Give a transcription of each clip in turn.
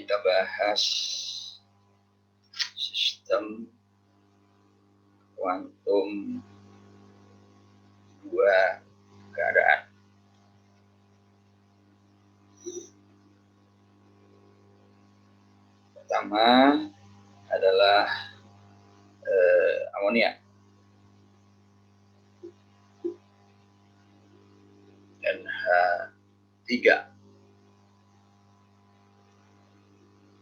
kita bahas sistem kuantum dua keadaan. Pertama adalah amonia. NH3.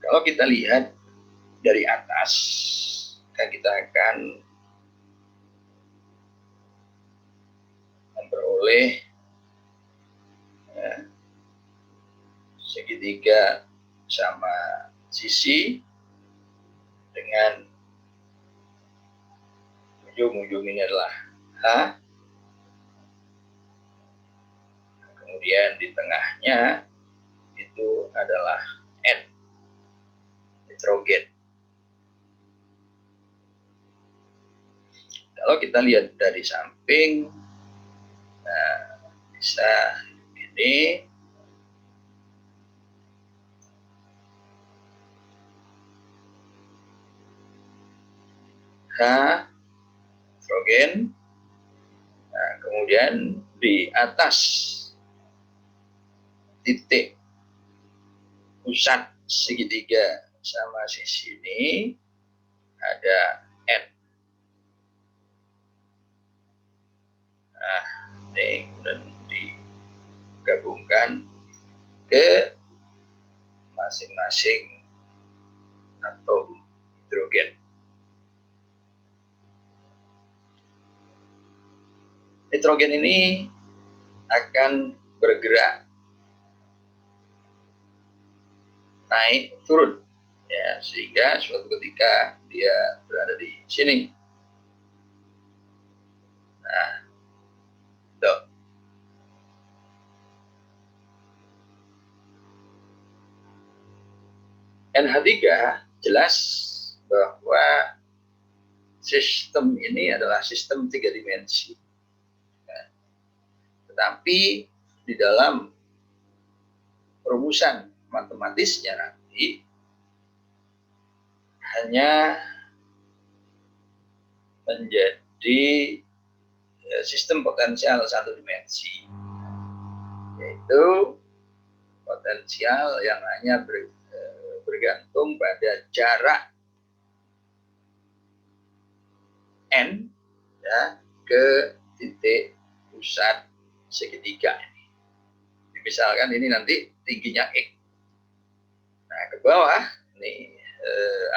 Kalau kita lihat dari atas, kita akan memperoleh segitiga sama sisi dengan ujung-ujung ini adalah H, kemudian di tengahnya itu adalah N, nitrogen. Kalau kita lihat dari samping, bisa ini. H, nitrogen. Nah, kemudian di atas titik pusat segitiga sama sisi ini ada N. Nah, ini kemudian digabungkan ke masing-masing atom hidrogen. Nitrogen ini akan bergerak naik turun, ya, sehingga suatu ketika dia berada di sini. Nah, tuh. NH3 jelas bahwa sistem ini adalah sistem 3 dimensi. Tetapi di dalam rumusan matematisnya nanti hanya menjadi sistem potensial 1 dimensi, yaitu potensial yang hanya bergantung pada jarak N, ya, ke titik pusat segitiga ini. Misalkan ini nanti tingginya X. Nah, ke bawah ini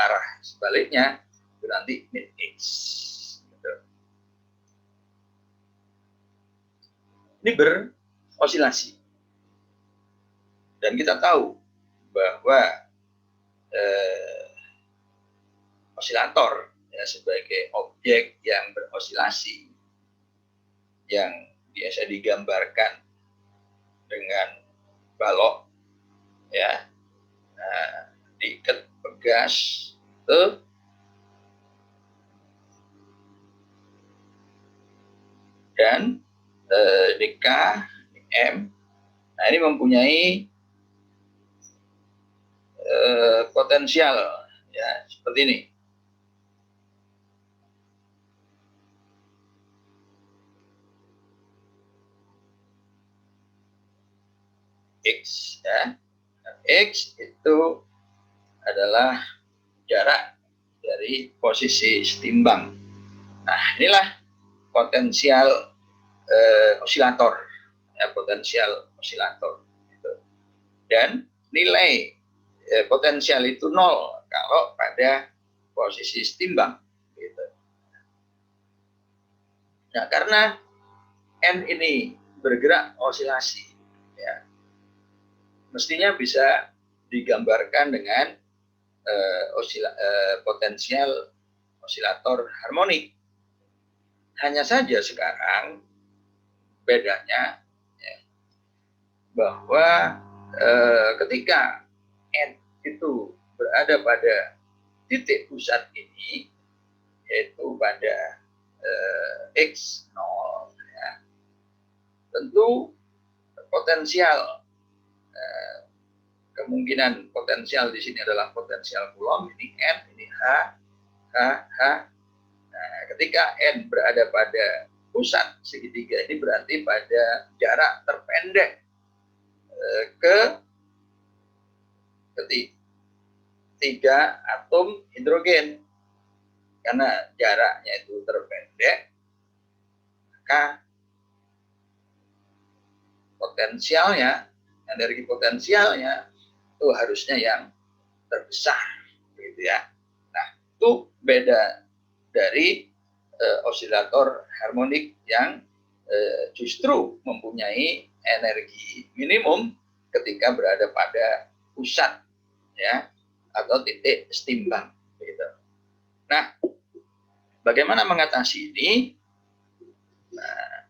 arah sebaliknya itu nanti min X. Gitu. Ini berosilasi. Dan kita tahu bahwa osilator, ya, sebagai objek yang berosilasi yang biasa digambarkan dengan balok, ya, diikat pegas tuh, dan di K, di M. Nah, ini mempunyai potensial, ya, seperti ini. X, ya. X itu adalah jarak dari posisi setimbang. Nah, inilah potensial osilator, ya, potensial osilator. Gitu. Dan nilai potensial itu 0 kalau pada posisi setimbang. Gitu. Nah, karena N ini bergerak osilasi, ya, mestinya bisa digambarkan dengan potensial osilator harmonik. Hanya saja sekarang bedanya, ya, bahwa ketika N itu berada pada titik pusat ini, yaitu pada X0, ya, tentu potensial kemungkinan potensial di sini adalah potensial Coulomb, ini N, ini H, H. Nah, ketika N berada pada pusat segitiga ini berarti pada jarak terpendek ke ketiga atom hidrogen. Karena jaraknya itu terpendek, maka potensialnya, energi potensialnya itu harusnya yang terbesar, gitu ya. Nah, itu beda dari osilator harmonik yang justru mempunyai energi minimum ketika berada pada pusat, ya, atau titik setimbang, gitu. Nah, bagaimana mengatasi ini? Nah,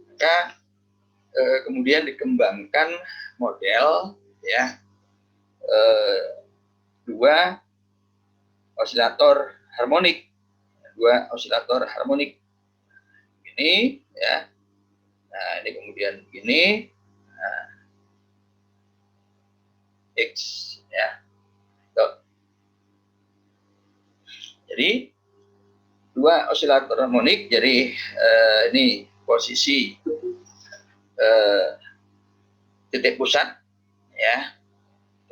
maka kemudian dikembangkan model, ya, dua osilator harmonik, ini, ya. Nah, ini kemudian begini, nah, X, ya. Jadi dua osilator harmonik, jadi ini posisi titik pusat, ya,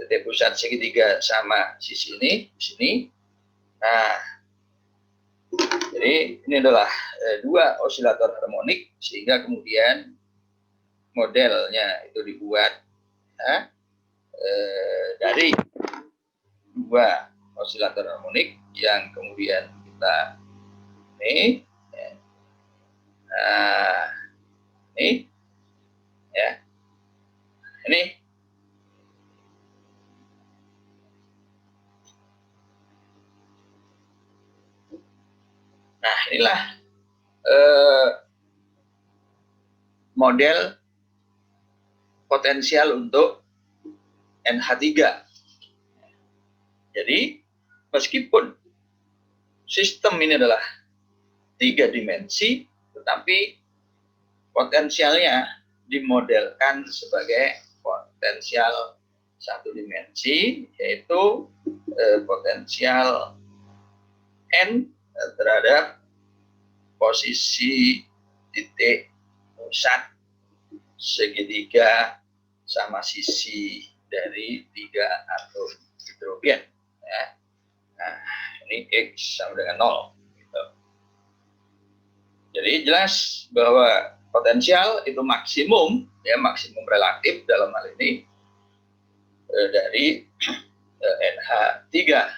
titik pusat segitiga sama sisi ini di sini. Nah, jadi ini adalah dua osilator harmonik, sehingga kemudian modelnya itu dibuat, ya, dari dua osilator harmonik yang kemudian kita ini, ya. Nah, ini, ya, ini. Nah, inilah model potensial untuk NH3. Jadi, meskipun sistem ini adalah 3 dimensi, tetapi potensialnya dimodelkan sebagai potensial 1 dimensi, yaitu potensial N terhadap posisi titik pusat segitiga sama sisi dari 3 atom hidrogen, ya. Nah, ini X sama dengan 0, gitu. Jadi jelas bahwa potensial itu maksimum, ya, maksimum relatif dalam hal ini dari NH3, ya.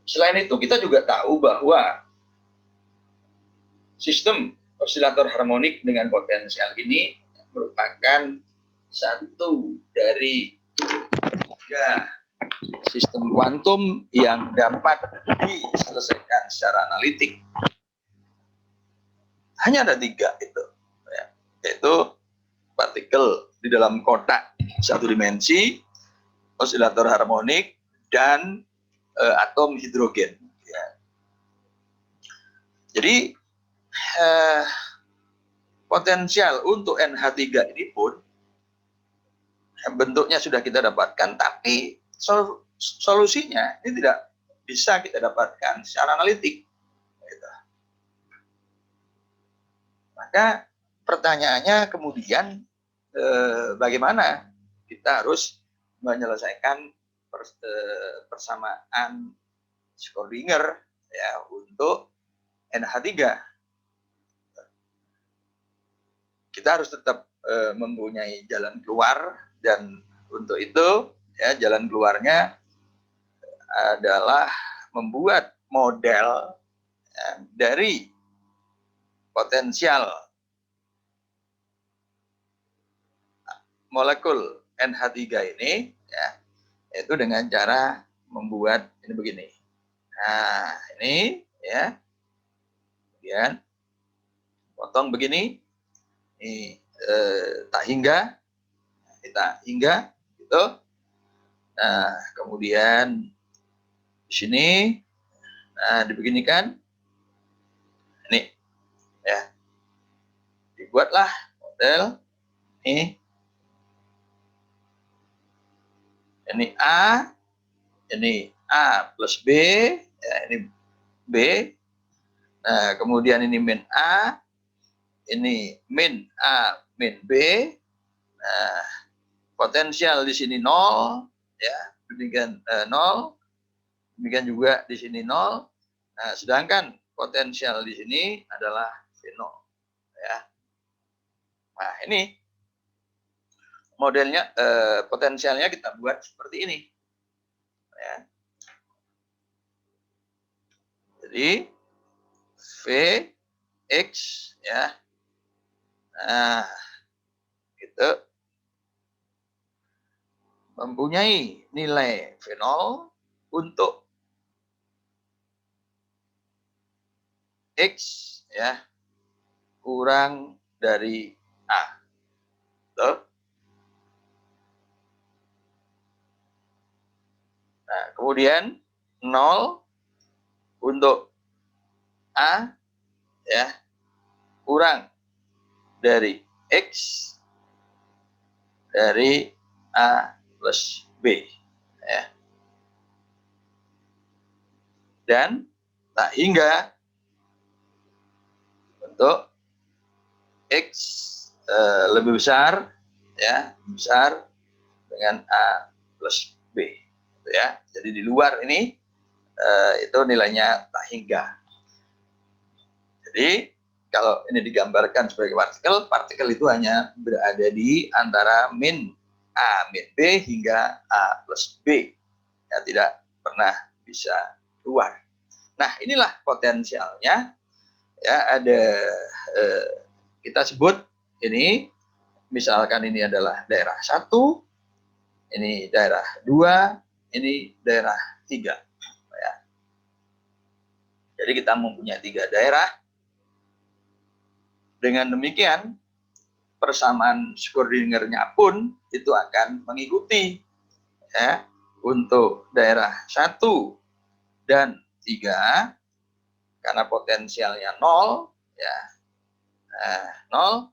Selain itu kita juga tahu bahwa sistem osilator harmonik dengan potensial ini merupakan satu dari 3 sistem kuantum yang dapat diselesaikan secara analitik. Hanya ada 3 itu, ya, yaitu partikel di dalam kotak 1 dimensi, osilator harmonik, dan atom hidrogen, ya. Jadi potensial untuk NH3 ini pun bentuknya sudah kita dapatkan, tapi solusinya ini tidak bisa kita dapatkan secara analitik, gitu. Maka pertanyaannya kemudian bagaimana kita harus menyelesaikan persamaan Schrödinger, ya, untuk NH3. Kita harus tetap mempunyai jalan keluar, dan untuk itu, ya, jalan keluarnya adalah membuat model, ya, dari potensial molekul NH3 ini, ya, yaitu dengan cara membuat ini begini. Nah, ini, ya, kemudian potong begini, ini tak hingga, kita hingga, gitu. Nah, kemudian di sini, nah, dibeginikan, ini, Ya, dibuatlah model ini. Ini A plus B, ya, ini B. Nah, kemudian ini min A, ini min A, min B. Nah, potensial di sini 0, ya, demikian 0. Demikian juga di sini 0. Nah, sedangkan potensial di sini adalah V0, ya. Nah, ini modelnya, potensialnya kita buat seperti ini, ya. Jadi V X, ya. Nah, itu mempunyai nilai V0 untuk X, ya, kurang dari A. Tuh. Nah, kemudian 0 untuk A, ya, kurang dari X dari A plus B, ya. Dan tak hingga untuk X lebih besar, ya, besar dengan A plus B, ya. Jadi di luar ini itu nilainya tak hingga. Jadi kalau ini digambarkan sebagai partikel, partikel itu hanya berada di antara min A, min B hingga A plus B. Ya, tidak pernah bisa keluar. Nah, inilah potensialnya. Ya, ada kita sebut ini, misalkan ini adalah daerah 1, ini daerah 2, ini daerah 3. Ya. Jadi kita mempunyai 3 daerah. Dengan demikian, persamaan Schrödingernya pun itu akan mengikuti, ya, untuk daerah 1 dan 3 karena potensialnya 0, ya, 0,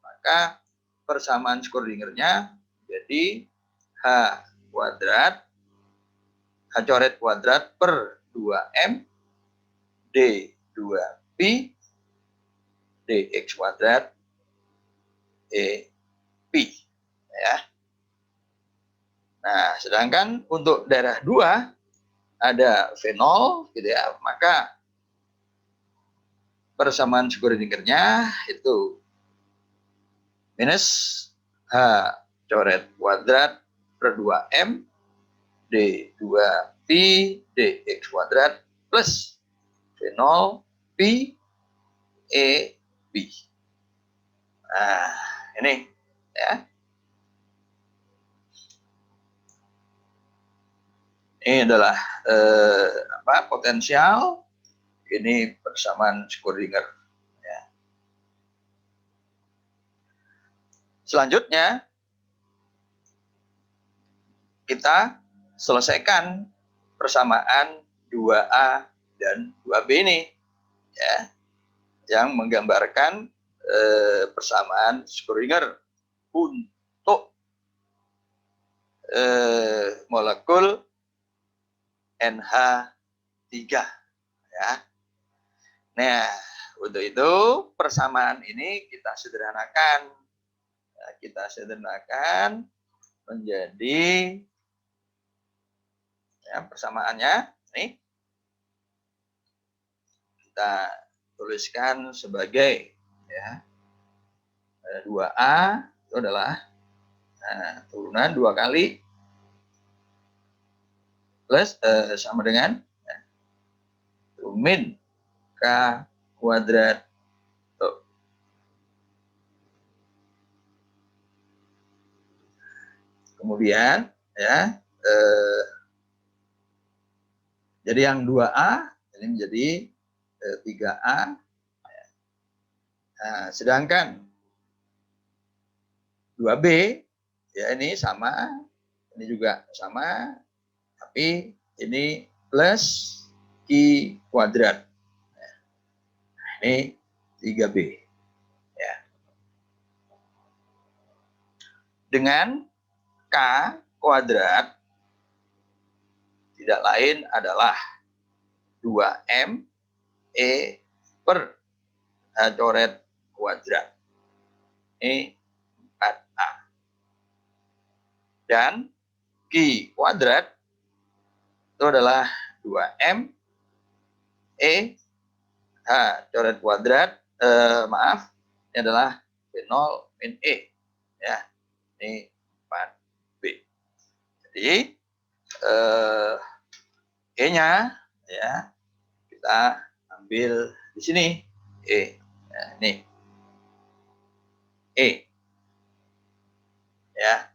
maka persamaan Schrödingernya jadi H kuadrat, H coret kuadrat per 2M D2Pi dx kuadrat pi, ya. Nah, sedangkan untuk daerah 2 ada V0, gitu ya, maka persamaan Schrödingernya itu minus H coret kuadrat per 2M D2Pi dx kuadrat plus V0 pi pi. Nah, ini, ya. Ini adalah potensial. Ini persamaan Schrödinger. Ya. Selanjutnya kita selesaikan persamaan 2A dan 2B ini, ya, yang menggambarkan persamaan Schrödinger untuk molekul NH3, ya. Nah, untuk itu persamaan ini kita sederhanakan. Ya, kita sederhanakan menjadi, ya, persamaannya nih kita tuliskan sebagai, ya, 2A itu adalah turunan 2 kali plus sama dengan, ya, min K kuadrat. Tuh. Kemudian, ya, jadi yang 2A ini menjadi 3A. Nah, sedangkan 2B, ya, ini sama, ini juga sama, tapi ini plus Q kuadrat. Nah, ini 3B. Ya. Dengan K kuadrat tidak lain adalah 2M E per H coret kuadrat. Ini 4A. Dan Q kuadrat itu adalah 2M E H coret kuadrat, ini adalah B0 min E. Ya, ini 4B. Jadi, E-nya ya kita ambil di sini E. Ya, ini E. Ya,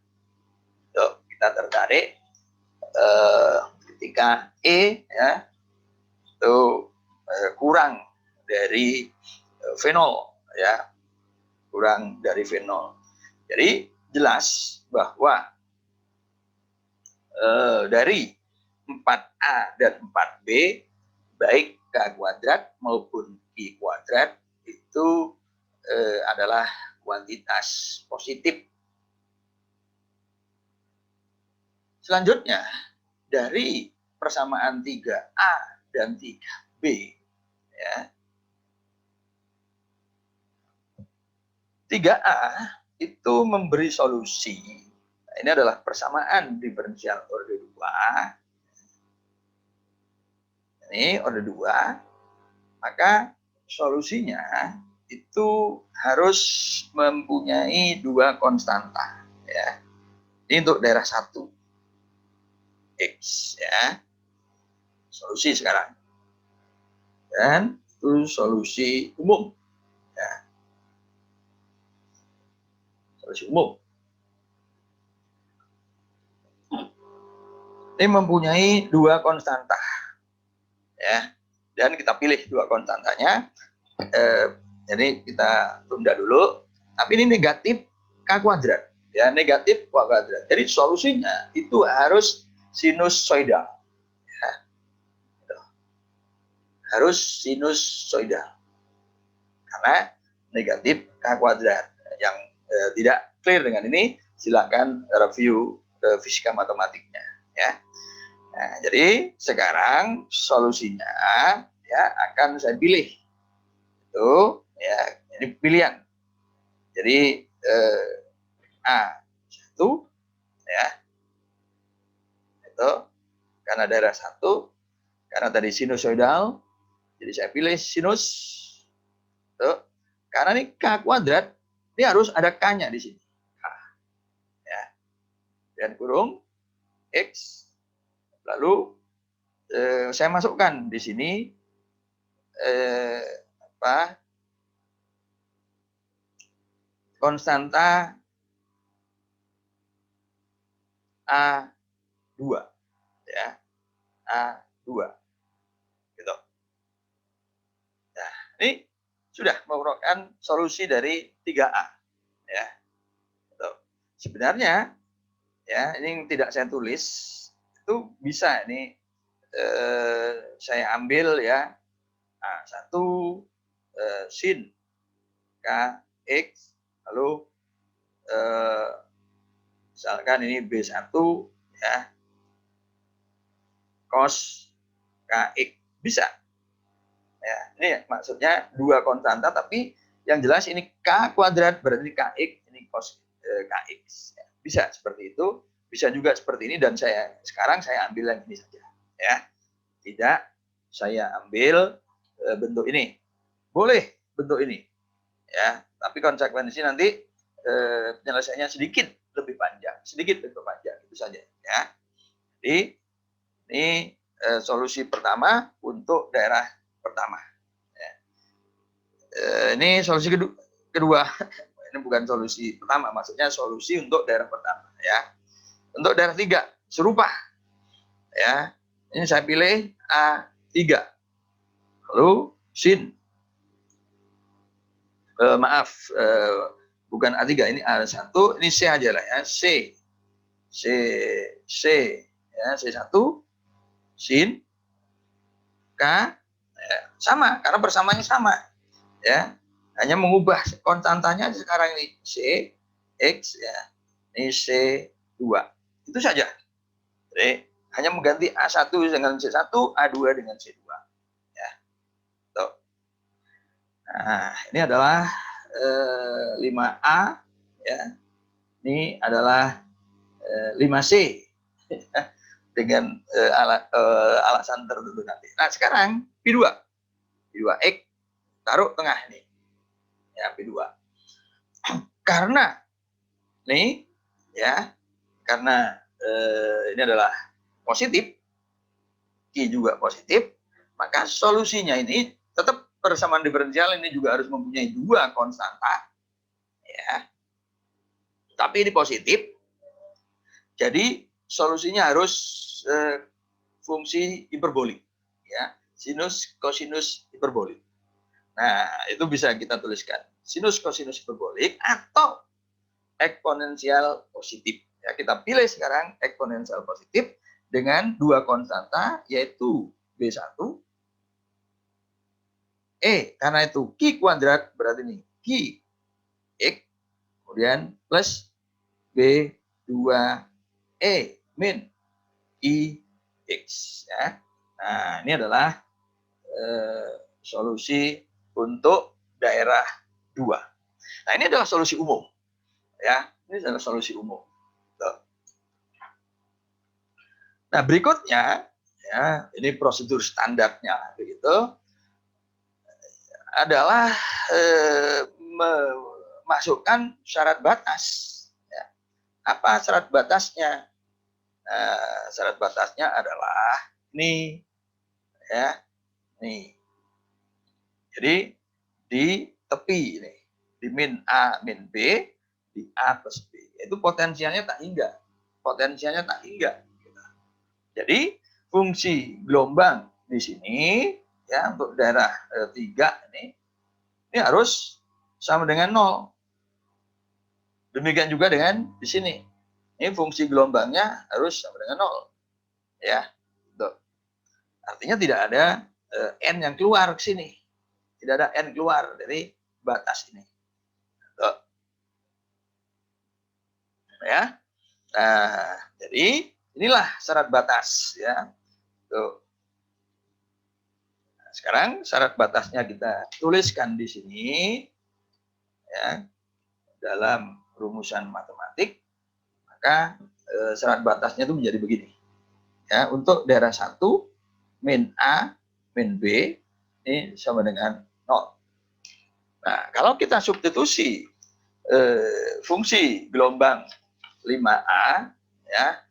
yuk kita tertarik ketika E ya itu kurang dari V0 ya, kurang dari V0. Jadi jelas bahwa dari 4A dan 4B baik K kuadrat maupun Q kuadrat itu adalah kuantitas positif. Selanjutnya, dari persamaan 3A dan 3B ya. 3A itu memberi solusi. Nah, ini adalah persamaan diferensial orde 2. Ini orde 2. Maka solusinya itu harus mempunyai 2 konstanta ya. Ini untuk daerah 1 X ya. Solusi sekarang. Dan itu solusi umum ya. Solusi umum. Ini mempunyai 2 konstanta ya. Dan kita pilih 2 konstantanya. Jadi kita tunda dulu. Tapi ini negatif K kuadrat ya, negatif K kuadrat. Jadi solusinya itu harus sinusoidal ya. Harus sinusoidal karena negatif K kuadrat. Yang tidak clear dengan ini silakan review fisika matematiknya ya. Nah, jadi sekarang solusinya ya akan saya pilih itu ya, ini pilihan. Jadi A1 ya. Itu karena daerah 1, karena tadi sinusoidal, jadi saya pilih sinus. Itu karena ini K kuadrat, ini harus ada K-nya di sini. K. Ya. Dan kurung X. Lalu saya masukkan di sini konstanta A2 ya. A2 gitu. Nah, ini sudah merupakan solusi dari 3A ya. Gitu. Sebenarnya ya, ini yang tidak saya tulis itu bisa ini saya ambil ya A1 sin KX, lalu misalkan ini B1 ya cos KX, bisa ya. Ini maksudnya 2 konstanta, tapi yang jelas ini K kuadrat berarti KX, ini cos KX ya. Bisa seperti itu, bisa juga seperti ini, dan sekarang saya ambil yang ini saja ya. Tidak saya ambil bentuk ini. Boleh bentuk ini ya, tapi konsekuensi nanti penyelesaiannya sedikit lebih panjang, itu saja ya. Jadi ini solusi pertama untuk daerah pertama ya. Ini solusi kedua ini bukan solusi pertama, maksudnya solusi untuk daerah pertama ya. Untuk daerah 3 serupa ya. Ini saya pilih A3, lalu sin bukan A3, ini A1, ini C aja lah ya, C ya, C1 sin K ya, sama karena persamaannya sama ya. Hanya mengubah konstantanya sekarang ini C, X ya. Ini C2. Itu saja. Jadi hanya mengganti A1 dengan C1, A2 dengan C2. Ya. Tuh. Nah, ini adalah 5A ya. Ini adalah 5C dengan alasan tertentu nanti. Nah, sekarang P2. P2X taruh tengah ini. Ya, P2. Karena nih ya, karena ini adalah positif, Q juga positif, maka solusinya ini tetap persamaan diferensial ini juga harus mempunyai dua konstanta. Ya. Tapi ini positif. Jadi solusinya harus fungsi hiperbolik. Ya, sinus kosinus hiperbolik. Nah, itu bisa kita tuliskan sinus kosinus hiperbolik atau eksponensial positif. Ya, kita pilih sekarang eksponensial positif dengan dua konstanta yaitu B1 karena itu Q kuadrat berarti ini Q X kemudian plus B2 min I X ya. Nah, ini adalah solusi untuk daerah 2. Nah, ini adalah solusi umum. Ya, ini adalah solusi umum. Nah, berikutnya ya, ini prosedur standarnya begitu adalah memasukkan syarat batas. Ya. Apa syarat batasnya? Syarat batasnya adalah nih, ya, nih. Jadi di tepi ini, di min A min B, di A plus B, itu potensialnya tak hingga, potensialnya tak hingga. Jadi fungsi gelombang di sini ya untuk daerah 3 ini harus sama dengan 0. Demikian juga dengan di sini. Ini fungsi gelombangnya harus sama dengan 0. Ya. Tuh. Artinya tidak ada N yang keluar ke sini. Tidak ada N keluar dari batas ini. Tuh. Ya. Nah, jadi inilah syarat batas ya. Tuh. Nah, sekarang syarat batasnya kita tuliskan di sini ya. Dalam rumusan matematik, maka syarat batasnya itu menjadi begini. Ya, untuk daerah 1 min A min B ini sama dengan 0. Nah, kalau kita substitusi fungsi gelombang 5A ya,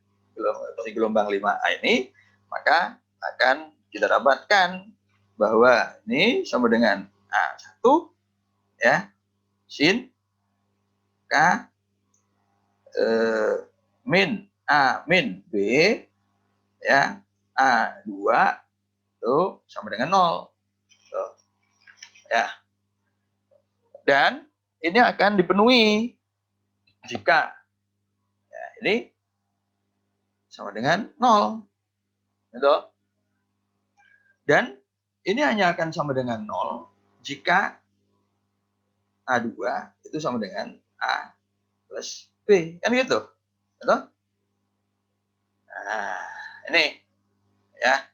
fungsi gelombang 5A ini, maka akan kita dapatkan bahwa ini sama dengan A1 ya, sin K min A min B ya, A2 itu sama dengan 0. Tuh. Ya. Dan ini akan dipenuhi jika ya, ini sama dengan 0. Gitu. Dan ini hanya akan sama dengan 0 jika A2 itu sama dengan A plus B. Kan gitu. Gitu. Nah, ini ya.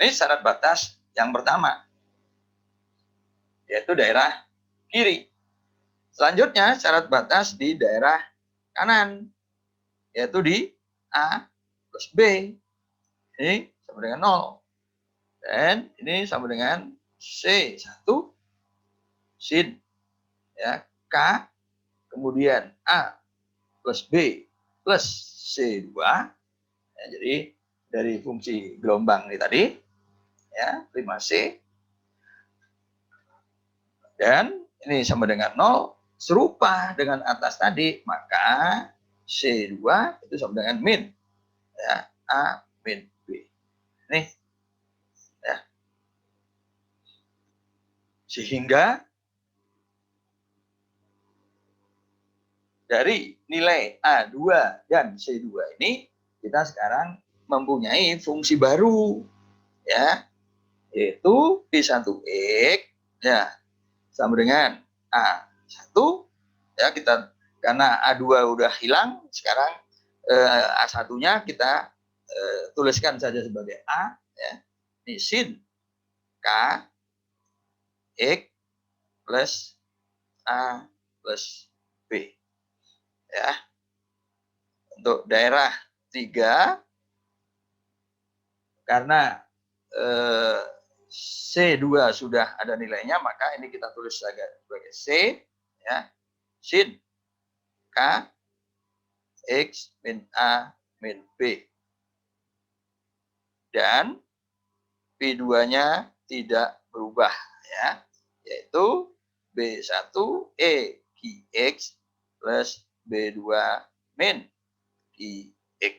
Ini syarat batas yang pertama, yaitu daerah kiri. Selanjutnya syarat batas di daerah kanan, yaitu di A plus B. Ini sama dengan 0. Dan ini sama dengan C1 sin ya, K kemudian A plus B plus C2. Ya, jadi dari fungsi gelombang ini tadi ya 5C dan ini sama dengan 0 serupa dengan atas tadi, maka C2 itu sama dengan min ya, A min B. Nih ya. Sehingga dari nilai A2 dan C2 ini kita sekarang mempunyai fungsi baru ya. yaitu P1X ya sama dengan A1 ya, kita karena A2 udah hilang, sekarang A1-nya kita tuliskan saja sebagai A ya. Ini sin K X plus A plus B ya. Untuk daerah 3 karena C2 sudah ada nilainya, maka ini kita tulis sebagai C ya, sin K X min A min B. Dan P2-nya tidak berubah ya, yaitu B1E QX plus B2 min QX.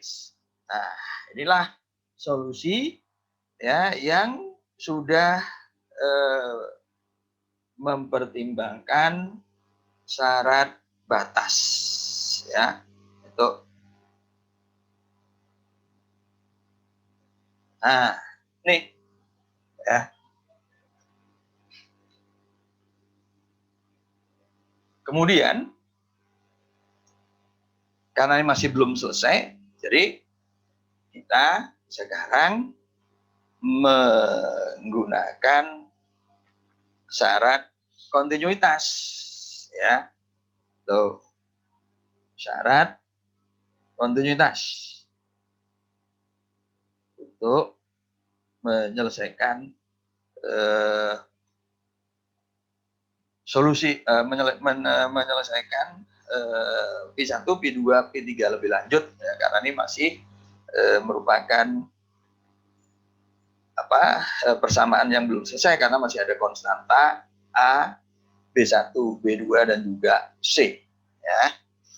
Nah, inilah solusi ya yang sudah mempertimbangkan syarat batas ya. Itu. Nah, nih ya. Kemudian karena ini masih belum selesai, jadi kita sekarang menggunakan syarat kontinuitas ya. Tuh. Syarat kontinuitas untuk menyelesaikan solusi menyelesaikan P1, P2, P3 lebih lanjut ya, karena ini masih merupakan persamaan yang belum selesai karena masih ada konstanta A, B1, B2 dan juga C ya.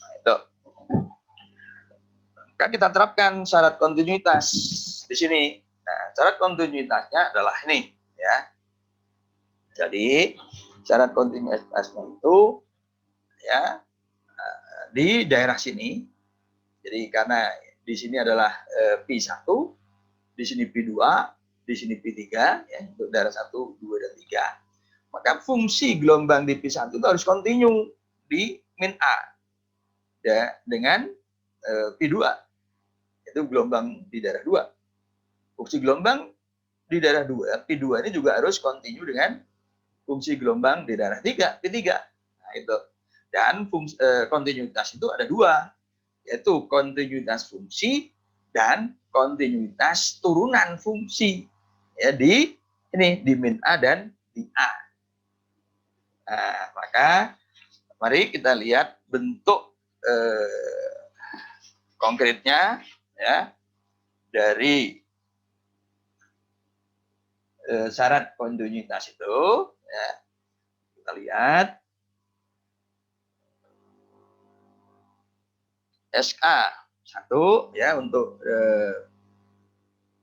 Nah, itu. Kan kita terapkan syarat kontinuitas di sini. Nah, syarat kontinuitasnya adalah ini ya. Jadi syarat kontinuitasnya itu ya di daerah sini. Jadi karena di sini adalah P1, di sini P2, di sini P3 ya, untuk daerah 1, 2 dan 3. Maka fungsi gelombang di P1 itu harus kontinu di min A ya, dengan P2. Itu gelombang di daerah 2. Fungsi gelombang di daerah 2, P2 ini juga harus kontinu dengan fungsi gelombang di daerah 3, P3. Nah, itu. Dan fungsi, kontinuitas itu ada 2, yaitu kontinuitas fungsi dan kontinuitas turunan fungsi. Ya, di min A dan di A. Nah, maka mari kita lihat bentuk konkretnya ya dari syarat kontinuitas itu ya. Kita lihat SA 1 ya untuk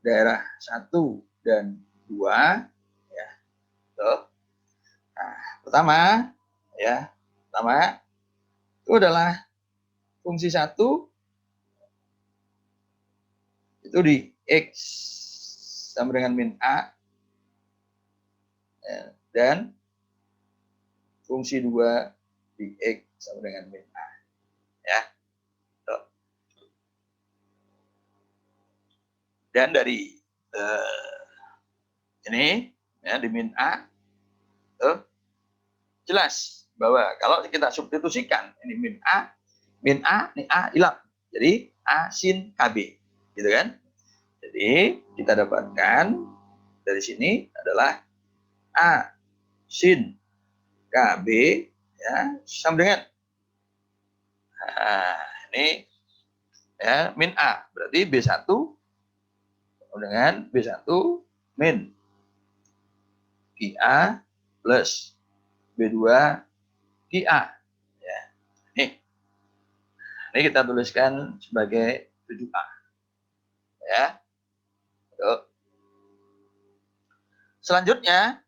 daerah 1 dan 2 ya. Tuh. Nah, pertama itu adalah fungsi 1 itu di X sama dengan min A ya, dan fungsi 2 di X sama dengan min A ya. Tuh. Dan dari ini ya di min A tuh, jelas bahwa kalau kita substitusikan ini min A, ini A hilang. Jadi A sin KB gitu kan. Jadi kita dapatkan dari sini adalah A sin KB ya sama dengan ini ya min A, berarti B1 dengan B1 min QA plus B2 QA ya. Ini kita tuliskan sebagai 7A ya. Tuh. Selanjutnya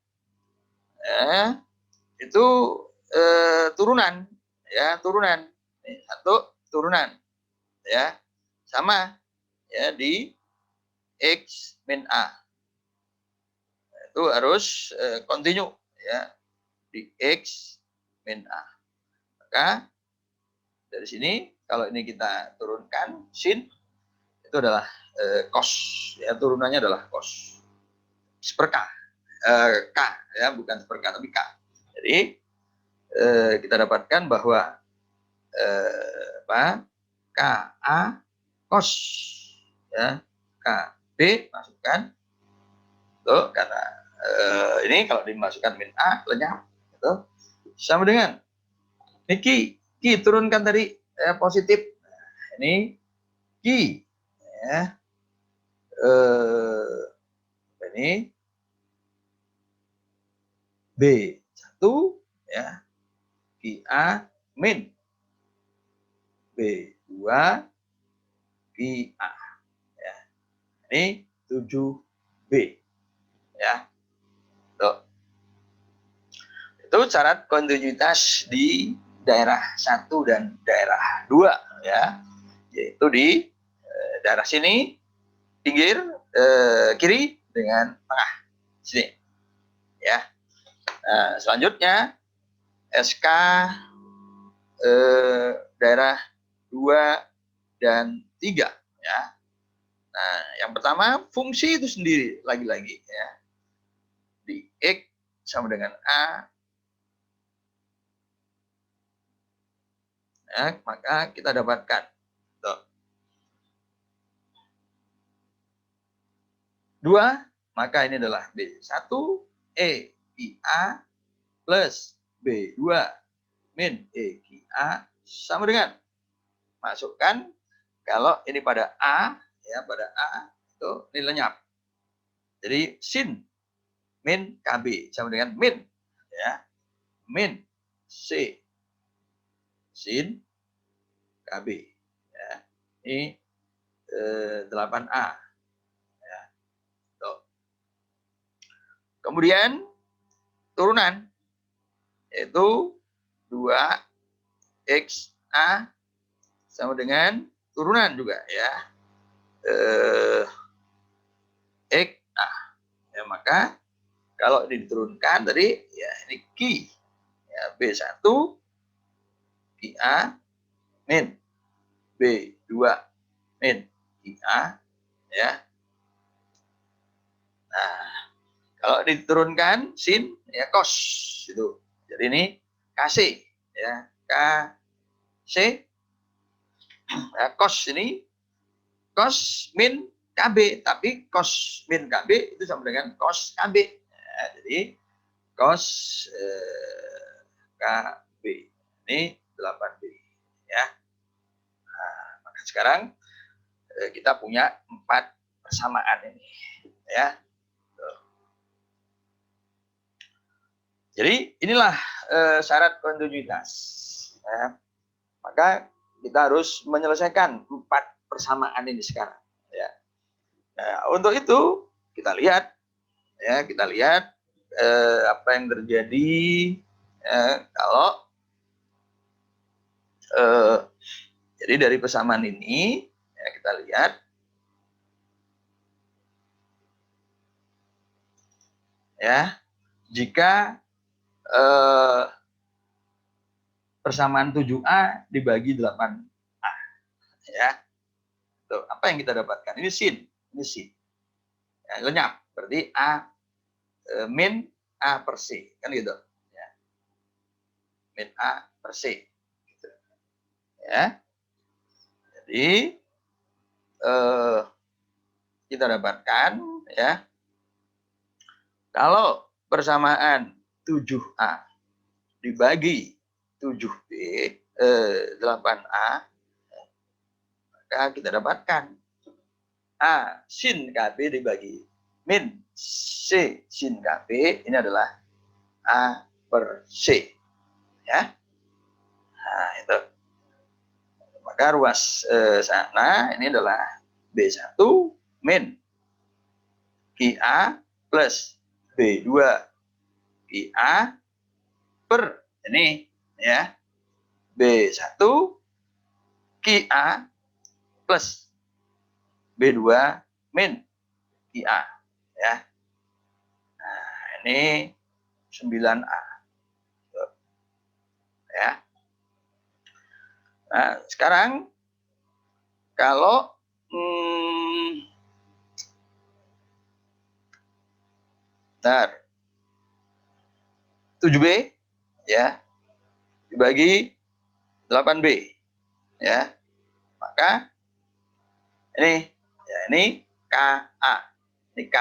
itu turunan ya, turunan. Ini 1 turunan ya. Sama ya di X min A. itu harus continue ya di X min A. Maka dari sini kalau ini kita turunkan sin itu adalah cos ya, turunannya adalah cos per K. K ya, bukan per K tapi K. Jadi kita dapatkan bahwa KA cos ya, KB masukkan tuh, karena ini kalau dimasukkan min A lenyap gitu. Sama dengan ini Q turunkan tadi positif. Nah, ini Q ya. Ini B1 ya, QA min B2 QA ya. Ini 7B ya. Tuh. Itu syarat kontinuitas di daerah 1 dan daerah 2 ya. Yaitu di daerah sini pinggir kiri dengan tengah sini ya. Nah, selanjutnya SK daerah 2 dan 3 ya. Nah, yang pertama fungsi itu sendiri lagi-lagi ya. Di X sama dengan A ya, maka kita dapatkan tuh. 2, maka ini adalah B1 EQA plus B2 min EQA sama dengan, masukkan kalau ini pada A ya, pada A itu ini lenyap. Jadi sin min KB sama dengan min ya, min C sin KB ya. Ini 8A. Kemudian turunan yaitu 2XA sama dengan turunan juga ya. XA. Ya, maka kalau ini diturunkan tadi ya, ini Q ya, B1 QA min B2 min QA ya. Nah, kalau diturunkan sin ya cos itu. Jadi ini KC ya, KC ya, cos ini cos min KB, tapi cos min KB itu sama dengan cos KB. Ya, jadi cos KB ini 8B ya. Nah, maka sekarang kita punya 4 persamaan ini ya. Jadi inilah syarat kontinuitas. Ya. Maka kita harus menyelesaikan 4 persamaan ini sekarang. Ya. Nah, untuk itu kita lihat, ya kita lihat apa yang terjadi kalau jadi dari persamaan ini ya, kita lihat ya, jika persamaan 7A dibagi 8A ya. Tuh, apa yang kita dapatkan? Ini sin, ini sin. Ya, lenyap, berarti A min A per C, kan gitu ya. Min A per C gitu. Ya. Jadi kita dapatkan ya, kalau persamaan 7A dibagi 7B 8A, maka kita dapatkan A sin KB dibagi min C sin KB, ini adalah A per C ya. Nah, itu. Maka ruas sana ini adalah B1 min QA plus B2 QA per ini ya, B1 QA plus B2 min QA ya. Nah, ini 9A. Ya. Nah, sekarang kalau 7B ya dibagi 8B ya, maka ini ya, ini KA, ini K.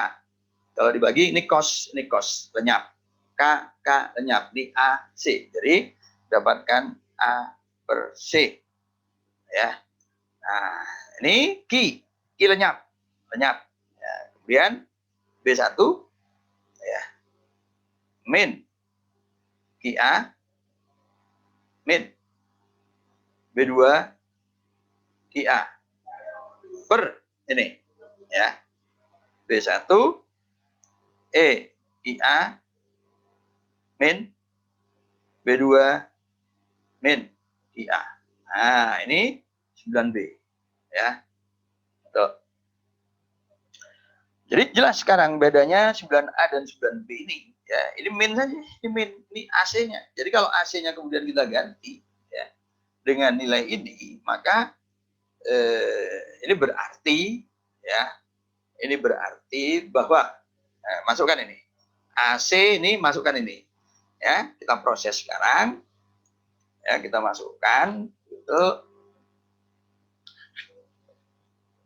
Kalau dibagi ini kos lenyap. K lenyap, ini AC. Jadi dapatkan A per C ya. Nah, ini Ki lenyap. Ya, kemudian B1 ya min QA min B2 QA per ini ya B1 QA min B2 min QA. Nah, ini 9B ya. Tuh. Jadi jelas sekarang bedanya 9A dan 9B ini. Ya, ini min saja, ini min, ini AC-nya. Jadi kalau AC-nya kemudian kita ganti ya dengan nilai ini, maka ini berarti ya, ini berarti bahwa masukkan ini. AC ini masukkan ini. Ya, kita proses sekarang. Ya, kita masukkan itu.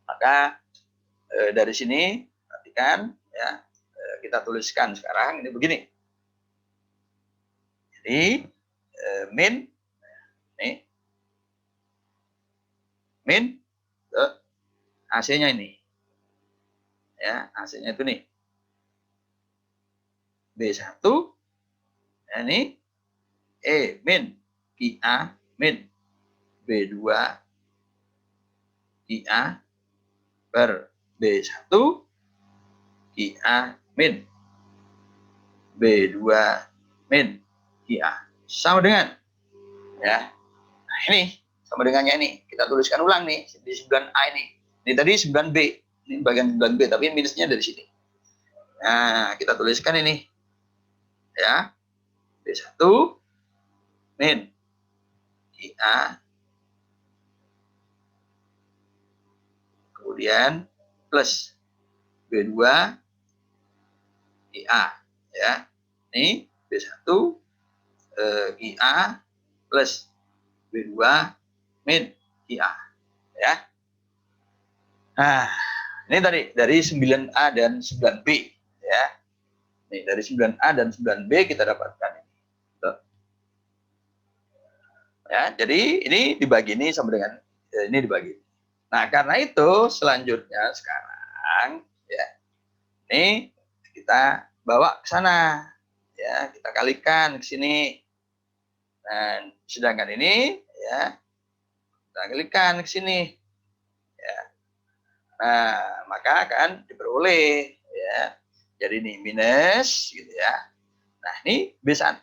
Maka dari sini perhatikan ya, kita tuliskan sekarang ini begini. Jadi min ini min AC-nya ini. Ya, AC-nya itu nih. B1 ini min QA min B2 QA per B1 QA min B2 min QA sama dengan ya. Nah, ini sama dengannya ini. Kita tuliskan ulang nih di 9A ini. Ini tadi 9B. Ini bagian 9B tapi minusnya dari sini. Nah, kita tuliskan ini. Ya. B1 min QA kemudian plus B2 QA ya. Ini B1 QA plus B2 min QA ya. Nah, ini tadi dari 9A dan 9B ya. Nih, dari 9A dan 9B kita dapatkan ini. Tuh. Ya, jadi ini dibagi ini sama dengan ini dibagi. Nah, karena itu selanjutnya sekarang ya. Ini kita bawa ke sana. Ya, kita kalikan ke sini. Dan sedangkan ini ya kita kalikan ke sini. Ya. Nah, maka akan diperoleh ya. Jadi ini minus gitu ya. Nah, ini B1.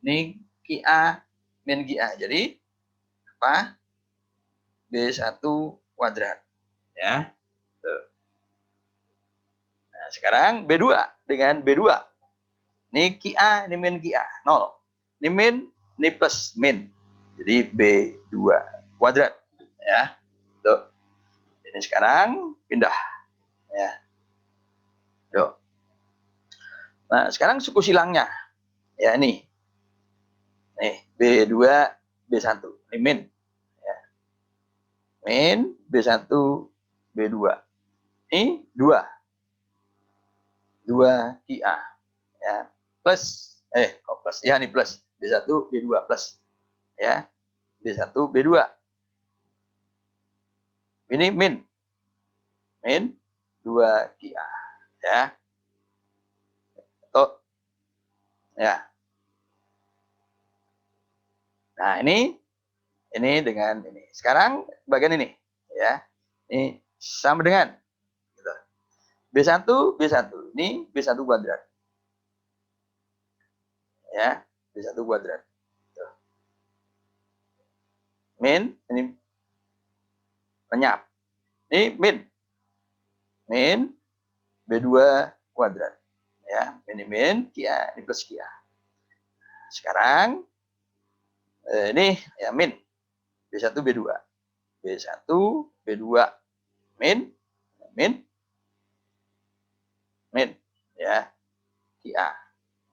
Ini QA min QA. Jadi apa? B1 kuadrat ya. Tuh. Nah, sekarang B2 dengan B2. Ini QA, ini min QA, 0. Ini min, ini plus min. Jadi B2 kuadrat ya. Tuh. Ini sekarang pindah ya. Tuh. Nah, sekarang suku silangnya. Ya ini. Nih, B2 B1. Ini min. Ya. Min B1 B2. Ini 2. 2 QA. Ya. Plus plus. Ya, ini plus. B1 B2 plus. Ya. B1 B2. Ini min. Min 2 QA. Ya. Tuh. Ya. Nah, ini dengan ini. Sekarang bagian ini ya. Ini sama dengan gitu. B1 ini B1 kuadrat. Ya, B1 kuadrat. Tuh. Min ini lenyap. Ini min B2 kuadrat Ya, ini min, Kia, ini plus Kia. Sekarang ini ya min B1 B2. B1 B2 min min min ya, Kia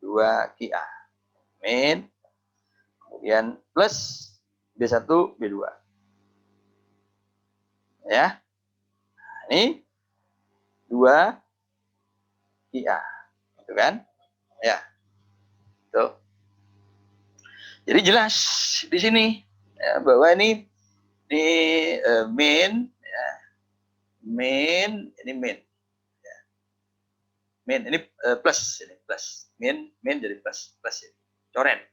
2 Kia min, kemudian plus B1 B2 ya. Nah, ini 2 Kia gitu kan ya. Tuh. Jadi jelas di sini ya, bahwa ini di min ya, min ini min ya. Min ini plus, ini plus, min jadi plus ini coret.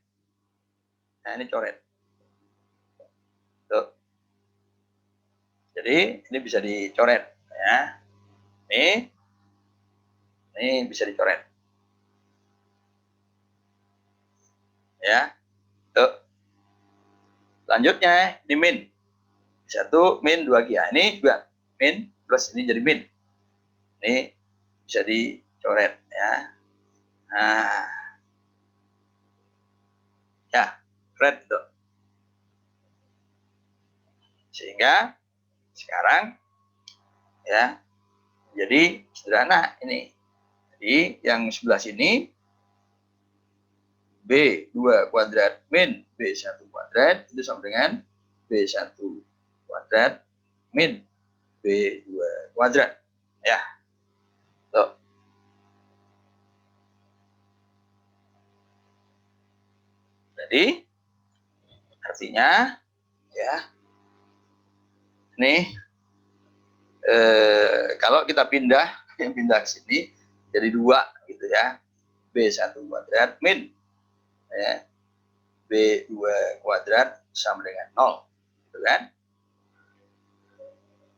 Nah ini coret tuh, jadi ini bisa dicoret ya, ini bisa dicoret ya. Tuh. Selanjutnya ini min 1 min 2 Kia, ini juga min plus ini jadi min, ini bisa dicoret ya. Nah ya, keren tuh. Sehingga sekarang ya jadi sederhana ini. Jadi yang sebelah sini B2 kuadrat min B1 kuadrat itu sama dengan B1 kuadrat min B2 kuadrat ya. Tuh. Jadi artinya ya nih kalau kita pindah ke sini jadi 2 gitu ya, B1 kuadrat min ya, B2 kuadrat sama dengan 0 gitu kan.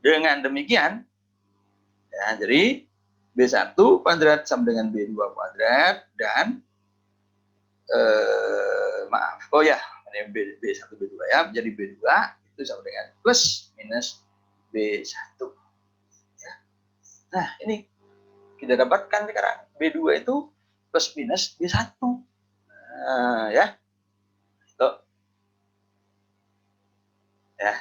Dengan demikian ya, jadi B1 kuadrat sama dengan B2 kuadrat dan maaf, oh ya, ini B1 B2 ya, jadi B2 itu sama dengan plus minus B1 ya. Nah ini kita dapatkan sekarang B2 itu plus minus B1 ya. Tuh. Ya.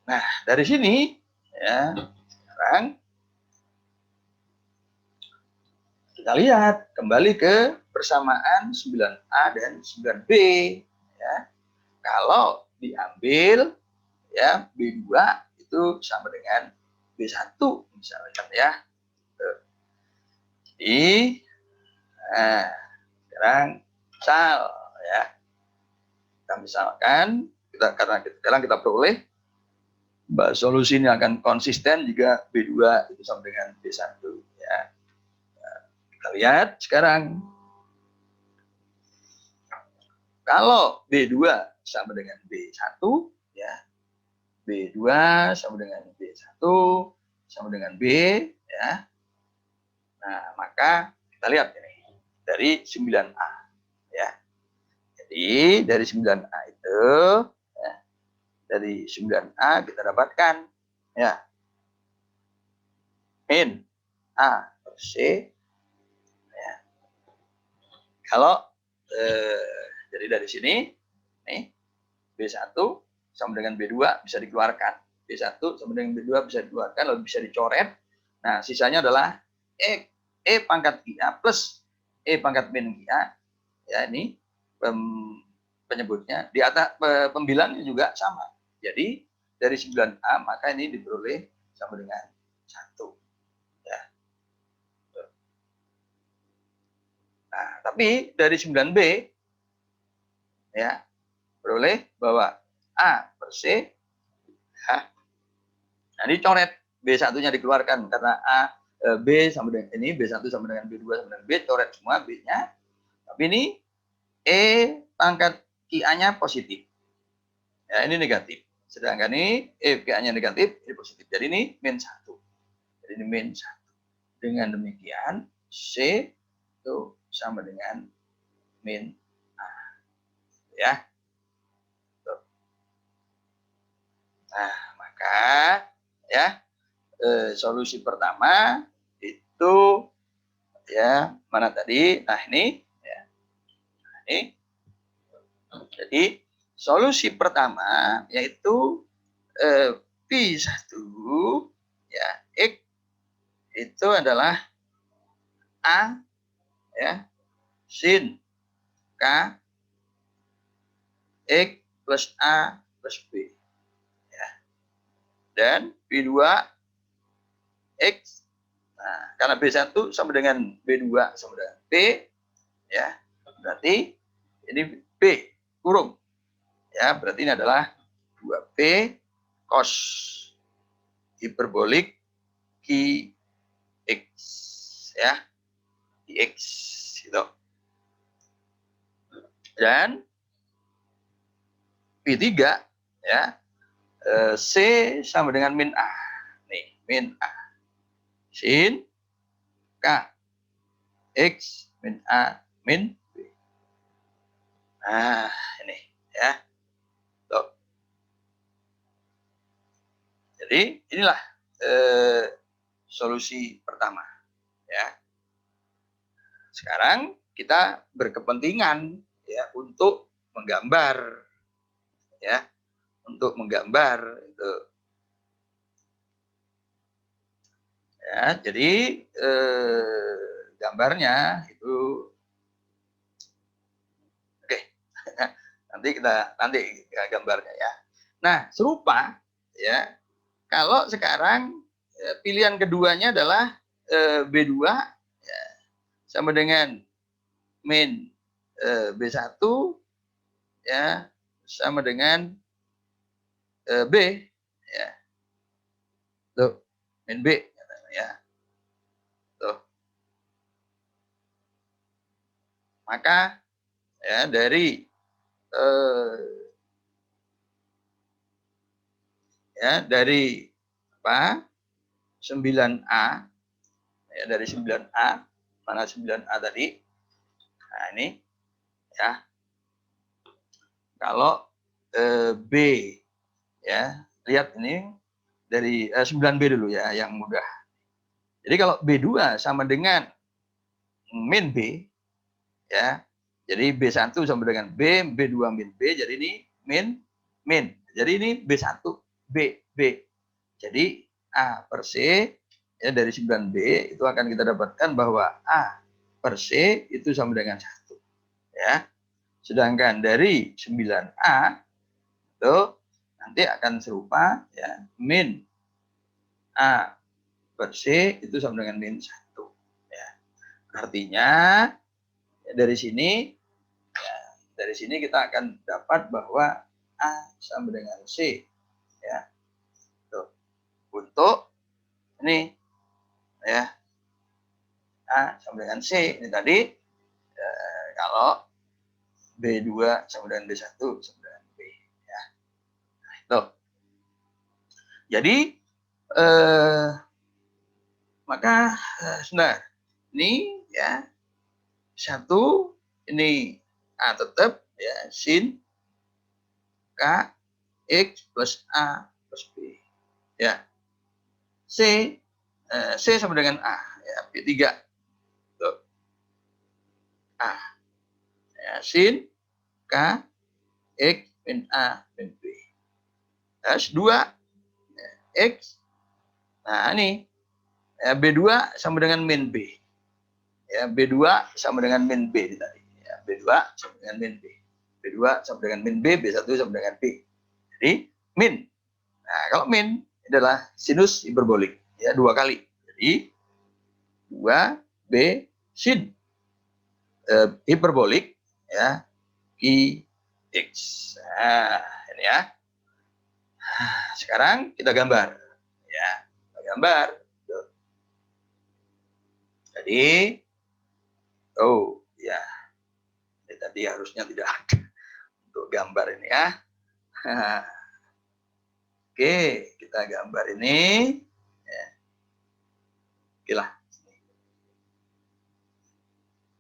Nah dari sini ya sekarang kita lihat kembali ke persamaan 9A dan 9B ya. Kalau diambil ya B2 itu sama dengan B1 misalkan ya. Jadi nah, sekarang misal ya. Kita misalkan karena sekarang kita peroleh bahwa solusi ini akan konsisten jika B2 itu sama dengan B1 ya. Nah, kita lihat sekarang kalau B2 sama dengan B1 ya, B2 sama dengan B1 sama dengan B ya. Nah, maka kita lihat ini dari 9A ya. Jadi dari 9A itu ya, dari 9A kita dapatkan ya min A per C ya. Kalau jadi dari sini nih B1 sama dengan B2 bisa dikeluarkan. B1 sama dengan B2 bisa dikeluarkan, lalu bisa dicoret. Nah, sisanya adalah E pangkat Kia plus E pangkat min Kia. Ya, ini penyebutnya. Di atas pembilangnya juga sama. Jadi, dari 9A, maka ini diperoleh sama dengan 1. Ya. Nah, tapi dari 9B, ya, peroleh bahwa A per C, ya, nah dicoret B1-nya dikeluarkan karena B sama dengan ini, B1 sama dengan B2 sama dengan B, coret semua B-nya. Tapi ini E pangkat Kia-nya positif. Ya, ini negatif. Sedangkan ini E Kia-nya negatif, ini positif. Jadi ini min 1. Jadi ini min 1. Dengan demikian C itu sama dengan min A. Ya. Nah, maka ya solusi pertama itu ya, mana tadi? Nah, ini ya. Nah, ini. Jadi solusi pertama yaitu P1 ya, X itu adalah A ya, sin K X plus A plus B ya. Dan B2 X, nah, karena B1 sama dengan B2 sama dengan B ya, berarti ini B kurung ya, berarti ini adalah 2B cos hiperbolik QX ya, QX gitu. Dan P3 ya, C sama dengan min A. Nih, min A. Sin K X min A min B. Nah, ini ya. Tuh. Jadi inilah solusi pertama ya. Sekarang kita berkepentingan ya untuk menggambar ya, untuk menggambar itu ya. Jadi gambarnya itu oke. nanti gambarnya ya. Nah, serupa ya. Kalau sekarang pilihan keduanya adalah B2 ya, sama dengan min B1 ya, sama dengan B ya. Tuh, min B ya. Tuh. Maka ya dari ya dari apa? 9A ya, dari 9A, mana 9A tadi? Nah, ini ya. Kalau B ya, lihat ini dari 9B dulu ya, yang mudah. Jadi kalau B2 sama dengan min B ya. Jadi B1 sama dengan B, B2 min B, jadi ini min. Jadi ini B1 B. Jadi A per C ya, dari 9B itu akan kita dapatkan bahwa A per C itu sama dengan 1 ya. Sedangkan dari 9A itu nanti akan serupa ya, min A per C itu sama dengan min 1 ya. Artinya ya, dari sini kita akan dapat bahwa A sama dengan C ya. Tuh. Untuk ini ya, A sama dengan C ini tadi kalau B2 sama dengan B1 sama dengan B ya. Nah, itu. Jadi maka sebentar ini ya, 1 ini A tetap ya, sin K X plus A plus B ya. C sama dengan A ya, B3 tuh. A ya, sin K X min A min B. S2 ya, X. Nah, ini ya, B2 sama dengan min B. Ya, B2 sama dengan min B tadi. Ya, B2 sama dengan min B. B2 sama dengan min B, B1 sama dengan B. Jadi min. Nah, kalau min adalah sinus hiperbolik ya, 2 kali. Jadi 2B sin hiperbolik ya, QX. Nah, ini ya. Sekarang kita gambar ya. Kita gambar. Jadi ya. Ini tadi harusnya tidak ada untuk gambar ini ya. Oke, kita gambar ini ya. Oke lah.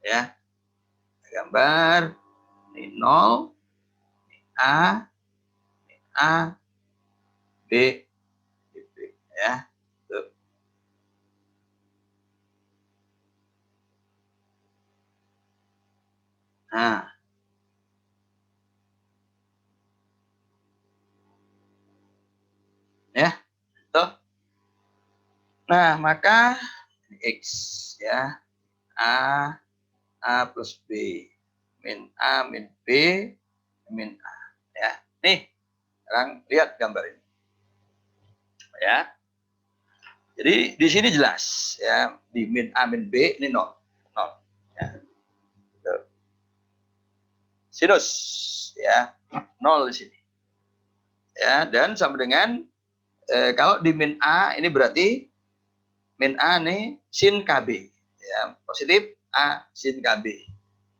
Ya. Kita gambar ini 0, ini A, ini A, B, B, ya. Tuh. Nah, ya, tuh. Nah, maka X ya, A plus B, min A, min B, min A. Ya, nih, sekarang lihat gambar ini. Ya, jadi di sini jelas ya, di min A, min B ini 0. 0. Ya. Sinus ya, 0 di sini. Ya, dan sama dengan kalau di min A ini berarti min A nih sin KB. Ya, positif A sin KB.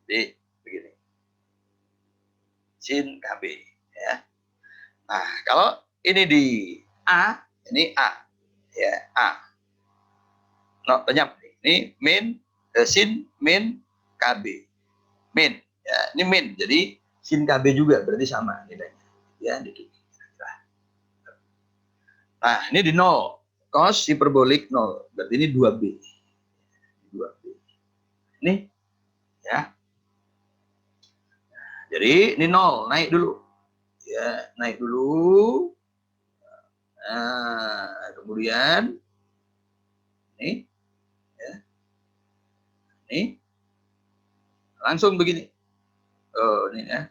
Jadi begini. Sin KB ya. Nah, kalau ini di A, ini A. Ya, A. No, lenyap. Ini min sin min KB. Min. Ya, ini min. Jadi sin KB juga berarti sama nilainya. Ya, dikit. Nah, ini di 0. Cos hiperbolik 0. Berarti ini 2B. 2B. Ini ya. Jadi ini 0, naik dulu. Ya, naik dulu. Nah, kemudian ini ya. Ini langsung begini. Oh, ini ya.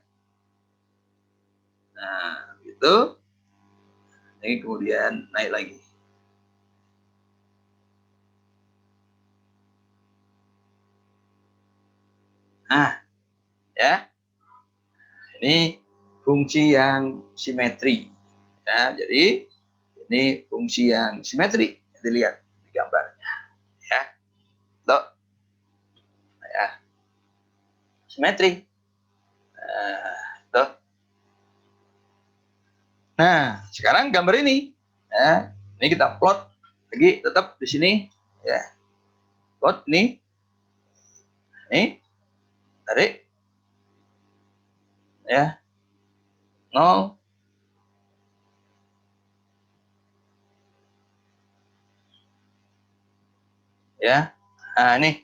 Nah, gitu. Ini kemudian naik lagi. Nah, ya. Ini fungsi yang simetri. Ya, jadi ini fungsi yang simetri. Dilihat di gambarnya. Ya. Tuh. Ya. Simetri. Tuh. Nah, sekarang gambar ini. Ya, ini kita plot lagi tetap di sini. Ya. Plot nih. Nih. Tarik. Ya. 0. Ya. Nah, ini.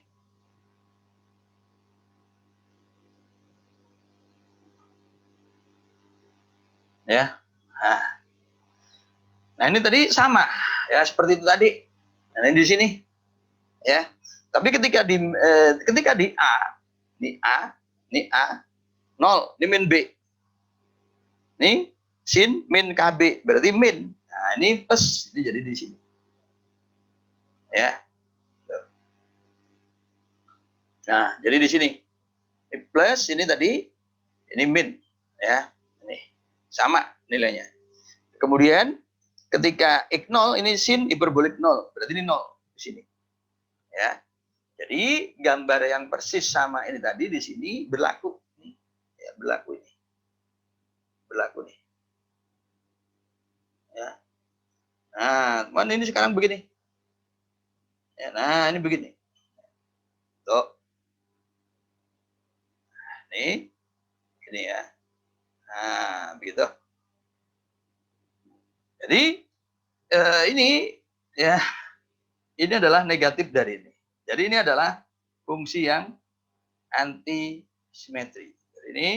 Ya. Nah, ini tadi sama ya seperti itu tadi. Nah, ini di sini ya. Tapi ketika di A, ini A, ini A, 0, ini min B. Ini sin min KB, berarti min. Nah, ini plus, ini jadi di sini. Ya. Nah, jadi di sini. Ini plus, ini tadi, ini min. Ya, ini sama nilainya. Kemudian ketika x0 ini sin hiperbolik 0, berarti ini 0 di sini. Ya. Jadi gambar yang persis sama ini tadi di sini berlaku. Ya, berlaku ini. Berlaku nih. Ya. Nah, teman ini sekarang begini. Ya, nah, ini begini. Tuh. Nih. Ini ya. Nah, begitu. Jadi ini ya, ini adalah negatif dari ini. Jadi ini adalah fungsi yang anti simetri. Jadi ini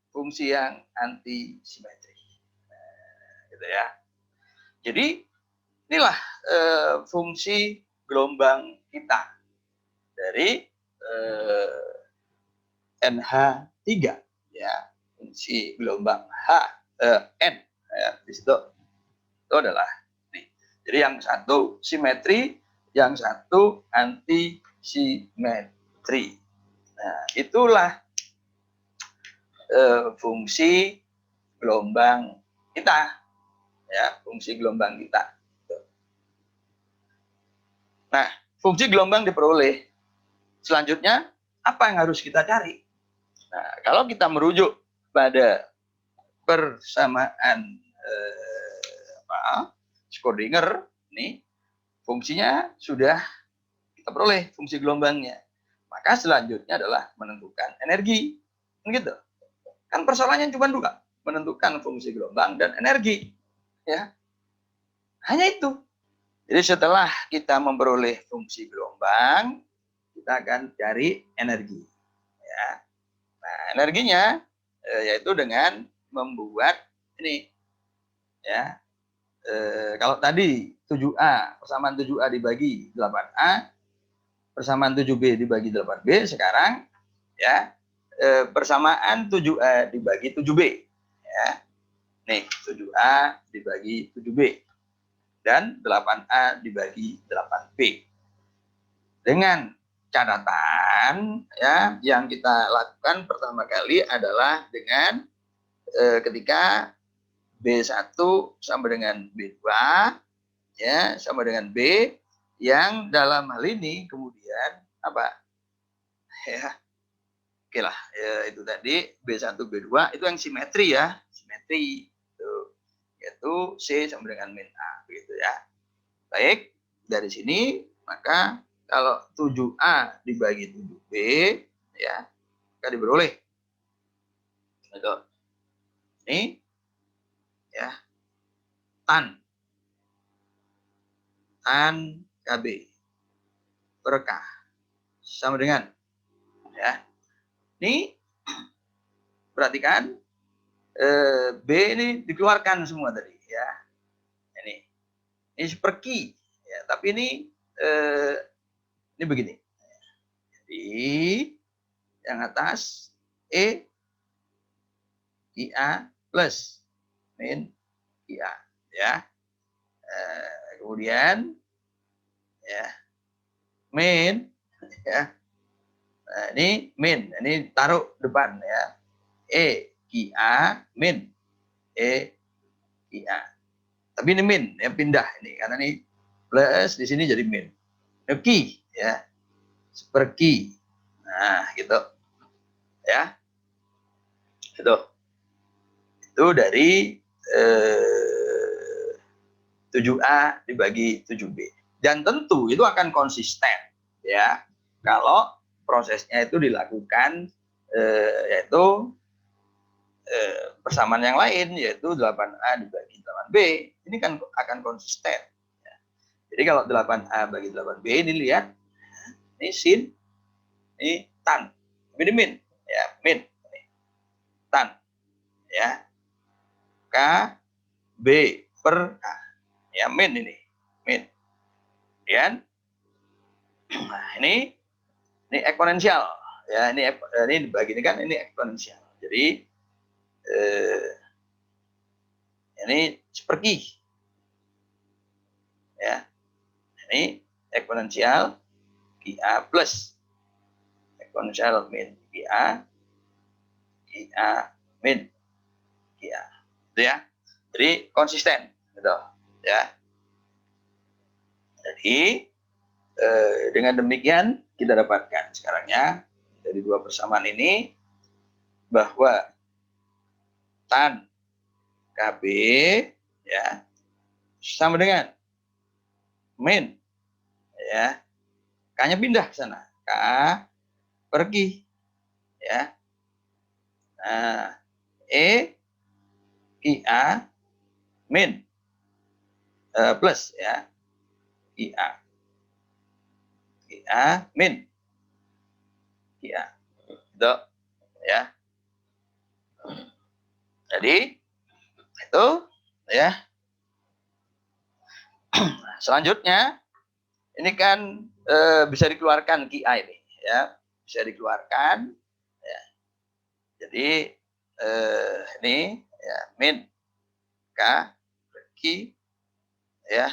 fungsi yang anti simetri. Nah, gitu ya. Jadi inilah fungsi gelombang kita dari NH3 ya, fungsi gelombang N ya, di situ itu adalah nih. Jadi yang satu simetri, yang satu anti simetri. Nah, itulah fungsi gelombang kita ya, fungsi gelombang kita. Nah, fungsi gelombang diperoleh. Selanjutnya apa yang harus kita cari? Nah, kalau kita merujuk pada persamaan Schrödinger, nih fungsinya sudah kita peroleh fungsi gelombangnya. Maka selanjutnya adalah menentukan energi. Gitu. Kan persoalannya cuma dua, menentukan fungsi gelombang dan energi. Ya. Hanya itu. Jadi setelah kita memperoleh fungsi gelombang, kita akan cari energi. Ya. Nah, energinya yaitu dengan membuat ini ya. Kalau tadi 7A persamaan 7A dibagi 8A, persamaan 7B dibagi 8B, sekarang ya persamaan 7A dibagi 7B ya. Nih, 7A dibagi 7B dan 8A dibagi 8B. Dengan catatan ya, yang kita lakukan pertama kali adalah dengan ketika B1 sama dengan B2 ya, sama dengan B, yang dalam hal ini kemudian apa? Ya, oke lah, ya, itu tadi B1 B2 itu yang simetri ya, simetri itu, yaitu C sama dengan min A begitu ya. Baik, dari sini maka kalau 7A dibagi 7B ya, maka diperoleh itu ini ya, tan KB per K sama dengan ya. Ini perhatikan B ini dikeluarkan semua tadi ya. Ini seperti ya, tapi ini begini. Jadi yang atas IA plus min IA ya. Kemudian ya min ya. Nah, ini min, ini taruh depan ya. IA min IA. Tapi ini min, ya pindah ini karena ini plus di sini jadi min. Ki ya. Seperti. Nah, gitu. Ya. Itu dari 7A dibagi 7B. Dan tentu itu akan konsisten ya kalau prosesnya itu dilakukan yaitu persamaan yang lain, yaitu 8A dibagi 8B. Ini kan akan konsisten ya. Jadi kalau 8A bagi 8B ini lihat, ini sin, ini tan, ini min ya, min ini. Tan ya, K B per K ya, min ini min. Kemudian nah ini eksponensial ya, ini dibagi ini kan, ini eksponensial. Jadi ini seperti ya, ini eksponensial IA plus eksponensial min IA min IA itu ya. Jadi konsisten gitu ya. Jadi dengan demikian kita dapatkan sekarangnya dari dua persamaan ini bahwa tan KB ya sama dengan min ya, K-nya pindah ke sana, K pergi ya. Nah, IA min plus ya, IA min IA itu ya. Jadi itu ya. Selanjutnya ini kan bisa dikeluarkan QI ini ya, bisa dikeluarkan ya. Jadi ini ya, min K Q ya,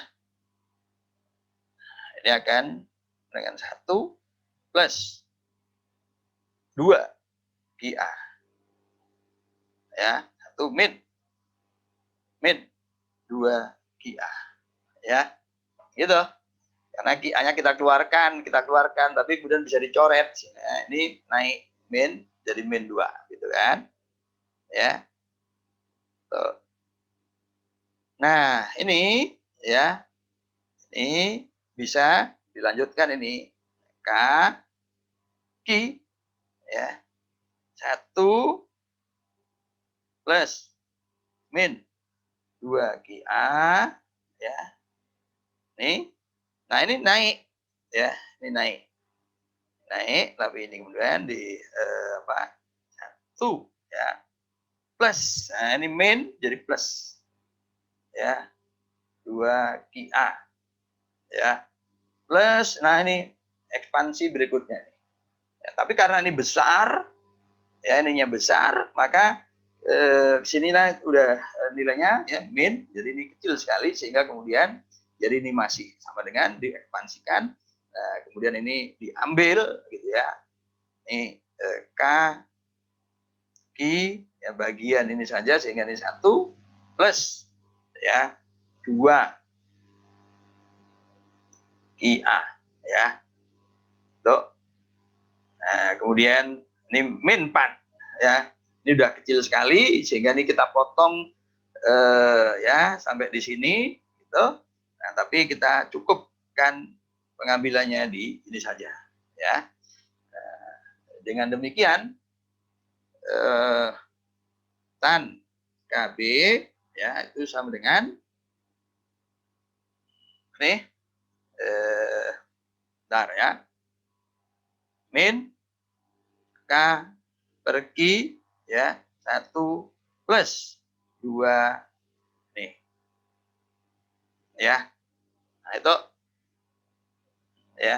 ini akan dengan 1 plus 2 QA ya, 1 min 2 QA ya, gitu. Karena QA-nya kita keluarkan, tapi kemudian bisa dicoret. Nah, ini naik min jadi min 2 gitu kan ya. Tuh. Nah, ini ya, ini bisa dilanjutkan ini K Q ya, 1 plus min 2 QA ya. Nah ini naik ya, ini naik, tapi ini kemudian di ya, plus. Nah, ini min jadi plus. Ya, 2 QA. Ya. Plus, nah ini ekspansi berikutnya. Ya, tapi karena ini besar, ya ininya besar, maka sinilah udah nilainya ya min, jadi ini kecil sekali sehingga kemudian jadi ini masih sama dengan diekspansikan. Nah, kemudian ini diambil gitu ya. Ini K Q ya bagian ini saja sehingga ini 1 plus ya 2 QA ya. Tuh. Nah, kemudian ini min 4 ya. Ini udah kecil sekali sehingga ini kita potong ya sampai di sini gitu. Nah, tapi kita cukupkan pengambilannya di ini saja ya. Nah, dengan demikian tan KB ya itu sama dengan nih bentar ya. Min K per Q ya 1 plus 2 nih ya. Nah itu ya.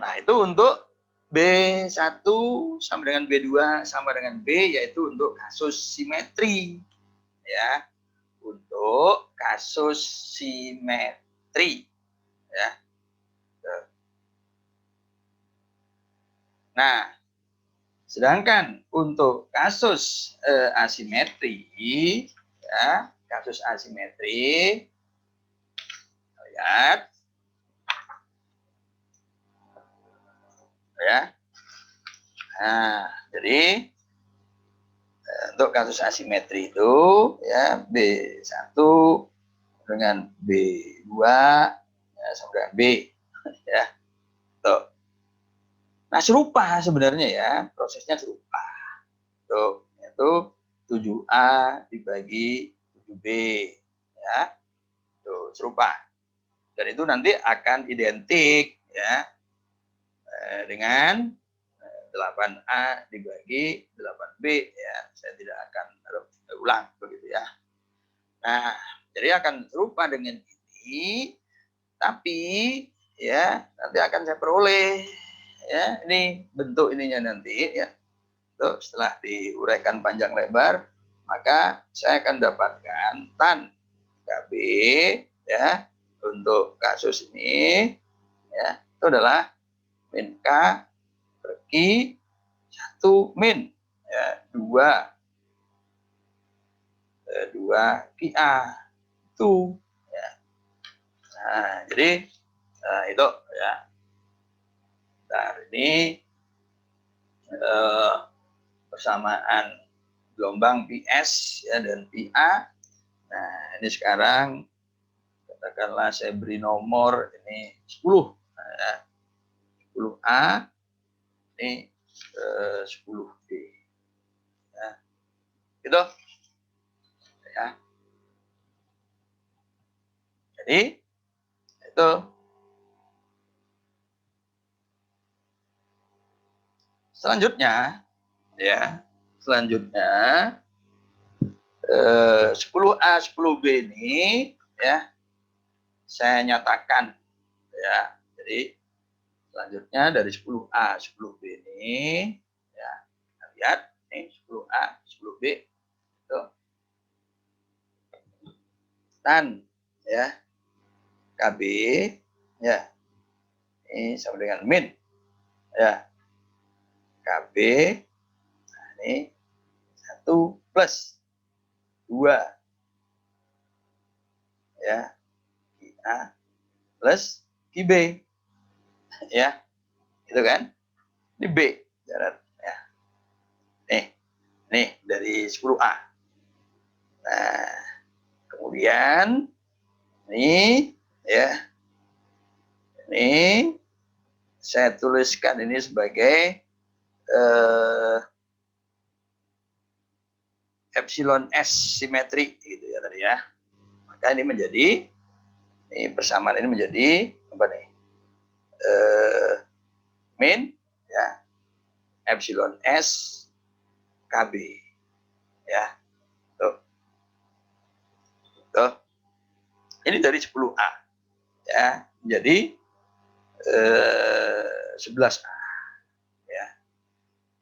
Nah itu untuk B1 sama dengan B2 sama dengan B, yaitu untuk kasus simetri ya. Untuk kasus simetri ya. Nah, sedangkan untuk kasus asimetri ya, kasus asimetri lihat ya. Nah, jadi untuk kasus asimetri itu ya B1 dengan B2 ya, sama dengan B ya. Tuh. Nah, serupa sebenarnya ya, prosesnya serupa. Tuh, itu 7A dibagi 7B ya. Tuh, serupa. Dan itu nanti akan identik ya dengan 8A dibagi 8B ya. Saya tidak akan ulang begitu ya. Nah, jadi akan serupa dengan ini, tapi ya nanti akan saya peroleh ya ini bentuk ininya nanti ya. Tuh, setelah diuraikan panjang lebar, maka saya akan dapatkan tan KB ya untuk kasus ini ya itu adalah min K per Q 1 min ya 2 QA itu ya. Nah, jadi itu ya. Nah, ini persamaan gelombang PS ya dan PA. Nah, ini sekarang katakanlah saya beri nomor ini 10. Nah, ya. 10A ini 10B. Ya. Gitu. Ya. Jadi itu selanjutnya ya, selanjutnya 10A 10B ini ya saya nyatakan ya. Jadi selanjutnya dari 10A 10B ini ya kita lihat nih 10A 10B itu tan ya KB ya ini sama dengan min ya KB nah, ini 1 plus 2 ya QA plus QB ya itu kan ini B ya nih dari 10A. Nah kemudian ini ya ini saya tuliskan ini sebagai epsilon S simetri gitu ya tadi ya. Maka ini menjadi ini persamaan ini menjadi apa nih? Min ya epsilon S KB. Ya. Tuh. Tuh. Ini dari 10A. Ya. Jadi 11A. Ya.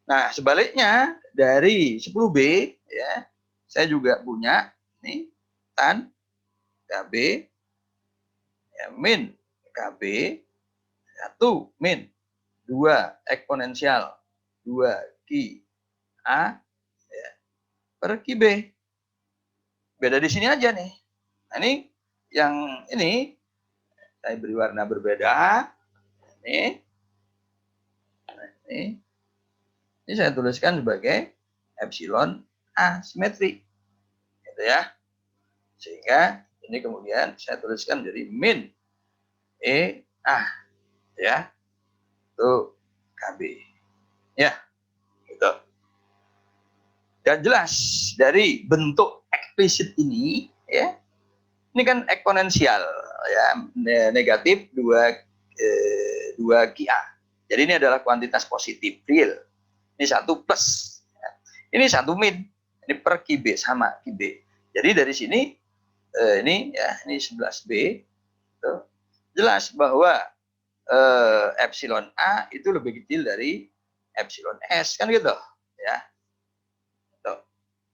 Nah, sebaliknya dari 10B ya, saya juga punya nih tan KB ya, min KB 1 min 2 eksponensial 2 Ki A ya, per Ki B. Beda di sini aja nih. Nah, ini yang ini saya beri warna berbeda. Ini, nah, ini saya tuliskan sebagai epsilon asimetri, gitu ya. Sehingga ini kemudian saya tuliskan jadi min A, ya, itu KB, ya, gitu. Dan jelas dari bentuk eksplisit ini, ya, ini kan eksponensial, ya, negatif 2 Ki A. Jadi ini adalah kuantitas positif real. Ini 1 plus, ya. Ini 1 min, ini per Ki B sama Ki B. Jadi dari sini ini ya, ini 11B, gitu. Jelas bahwa epsilon A itu lebih kecil dari epsilon S, kan gitu, ya. Gitu.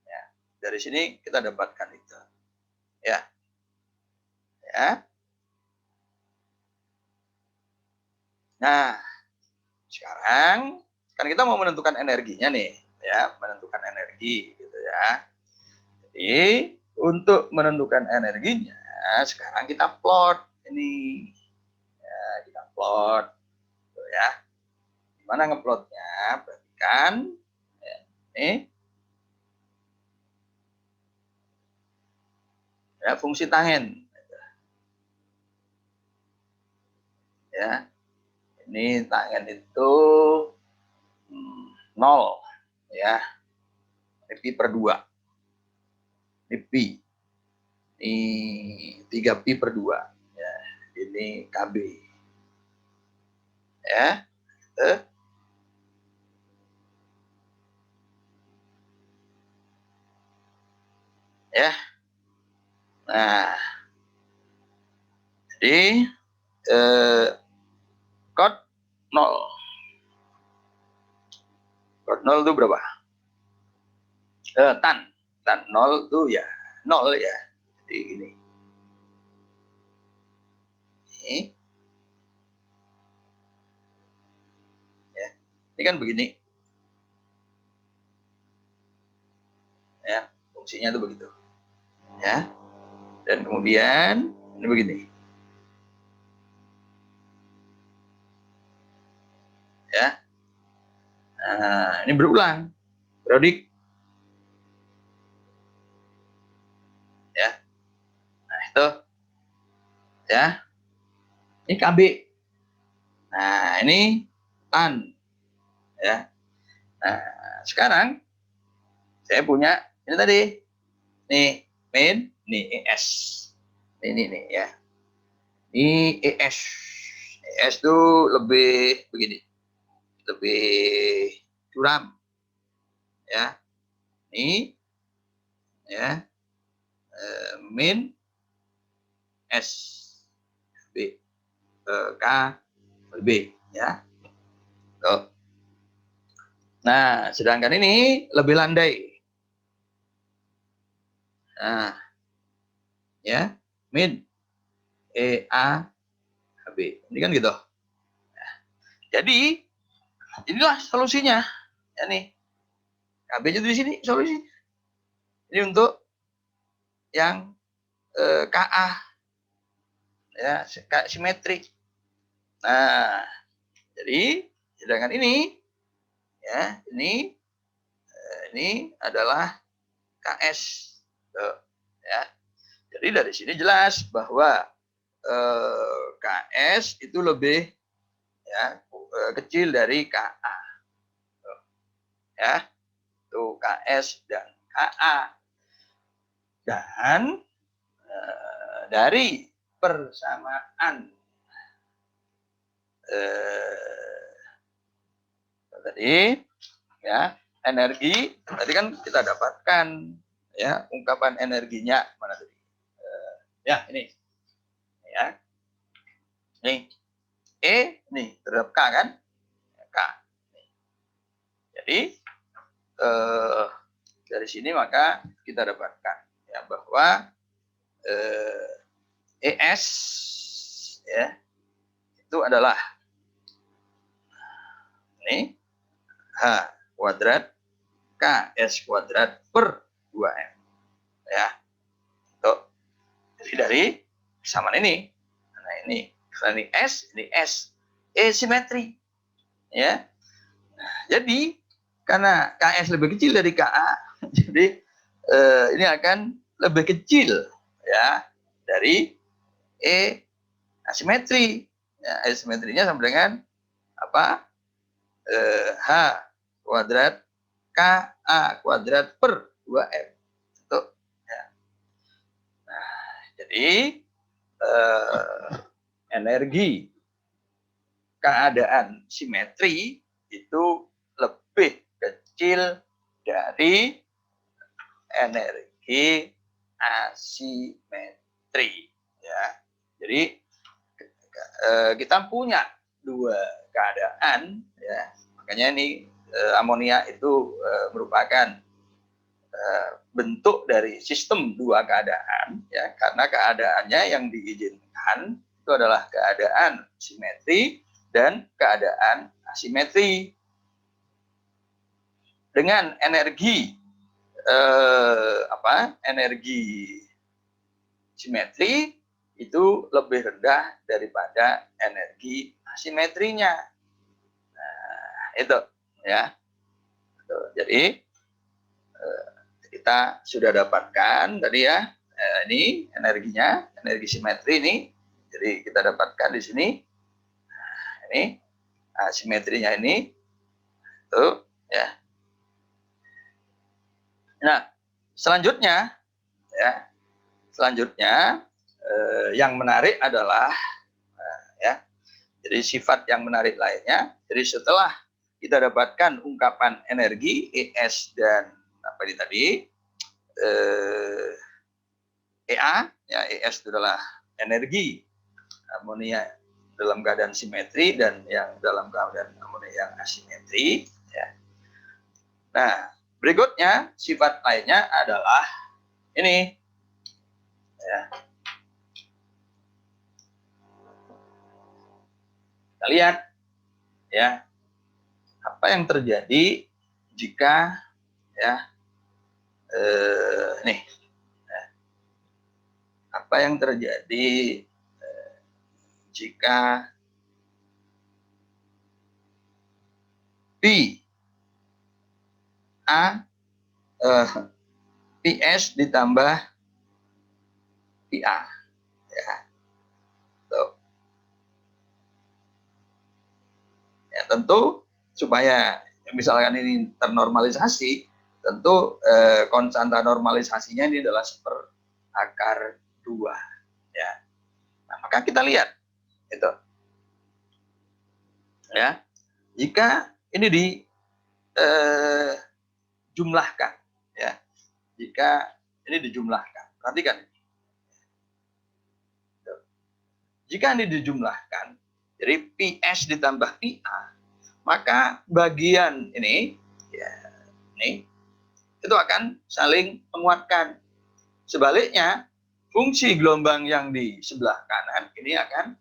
Ya. Dari sini kita dapatkan itu, ya. Ya. Nah, sekarang kan kita mau menentukan energinya nih, ya, menentukan energi, gitu ya. Jadi untuk menentukan energinya, sekarang kita plot ini, ya, kita plot, gitu ya. Gimana ngeplotnya? Perhatikan, ya, ini, ya, fungsi tangen, ya. Ini tangen itu 0, ya. Ini pi per 2. Ini pi. Ini 3pi per 2. Ya, ini KB. Ya. Ya. Nah, jadi kot 0. Kot 0 itu berapa? Tan 0 itu ya 0, ya. Jadi ini. Ini. Ya. Ini kan begini. Ya, fungsinya itu begitu. Ya. Dan kemudian ini begini. Ya. Nah, ini berulang. Periodik. Ya. Nah, itu. Ya. Ini KB. Nah, ini tan. Ya. Nah, sekarang saya punya ini tadi. Nih, min, nih ES. Ini nih, ya. Ini ES. ES itu lebih begini. Lebih curam. Ya. Ini, ya, min S B K B, ya. Tuh. Nah, sedangkan ini lebih landai. Nah, ya, min A B. Ini kan gitu. Nah, jadi inilah solusinya. Ya nih. KB itu di sini solusinya. Ini untuk yang KA, ya, simetrik. Nah, jadi sedangkan ini, ya, ini adalah KS, tuh, ya. Jadi dari sini jelas bahwa KS itu lebih, ya, kecil dari KA, tuh, ya, tuh KS dan KA. Dan dari persamaan tadi Ya, energi tadi kan kita dapatkan ya, ungkapan energinya mana tadi? Ya, ini. Ya. Nih. Nih terhadap K kan? K. Jadi dari sini maka kita dapatkan ya bahwa ES ya itu adalah ini H kuadrat KS kuadrat per 2M ya. Tuh. Jadi dari kesamaan ini. Nah ini, karena ini S, simetri ya. Jadi karena KS lebih kecil dari KA, jadi ini akan lebih kecil ya dari E asimetri. Ya, asimetrinya sama dengan apa? H kuadrat KA kuadrat per 2M. Itu ya. Nah, jadi energi keadaan simetri itu lebih kecil dari energi asimetri ya. Jadi kita punya dua keadaan ya. Makanya ini amonia itu merupakan bentuk dari sistem dua keadaan ya, karena keadaannya yang diizinkan itu adalah keadaan simetri dan keadaan asimetri. Dengan energi energi simetri itu lebih rendah daripada energi asimetrinya. Nah, itu ya. Jadi kita sudah dapatkan tadi ya, ini energinya, energi simetri ini. Jadi kita dapatkan di sini. Nah, ini asimetrinya ini tuh ya. Nah, selanjutnya yang menarik adalah ya. Jadi sifat yang menarik lainnya. Jadi setelah kita dapatkan ungkapan energi ES dan apa ini tadi EA, ya ES itu adalah energi amonia dalam keadaan simetri dan yang dalam keadaan amonia yang asimetri. Ya. Nah, berikutnya sifat lainnya adalah ini. Ya. Kita lihat ya apa yang terjadi jika ya nih ya, apa yang terjadi jika P A PS ditambah PA ya. Tuh. Ya tentu supaya misalkan ini ternormalisasi, tentu konstanta normalisasinya ini adalah 1/2 ya. Nah, maka kita lihat itu ya, jika ini dijumlahkan ya, jika ini dijumlahkan, perhatikan ini. Jika ini dijumlahkan, jadi PS ditambah PA, maka bagian ini ya, ini itu akan saling menguatkan. Sebaliknya, fungsi gelombang yang di sebelah kanan ini akan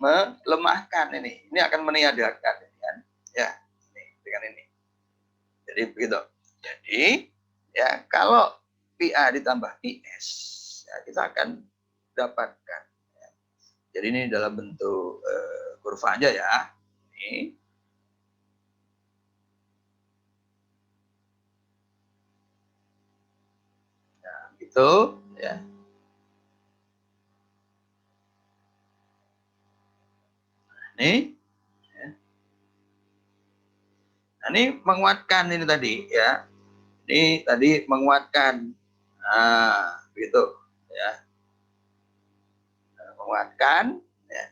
melemahkan ini akan meniadakan ini kan. Ya, ini dengan ini. Jadi begitu. Jadi ya kalau PA ditambah PS, ya, kita akan dapatkan. Ya. Jadi ini dalam bentuk kurva aja ya. Ini. Nah, gitu ya. Ini ya. Nah, ini menguatkan ini tadi ya. Ini tadi menguatkan. Nah, begitu ya. Nah, menguatkan ya.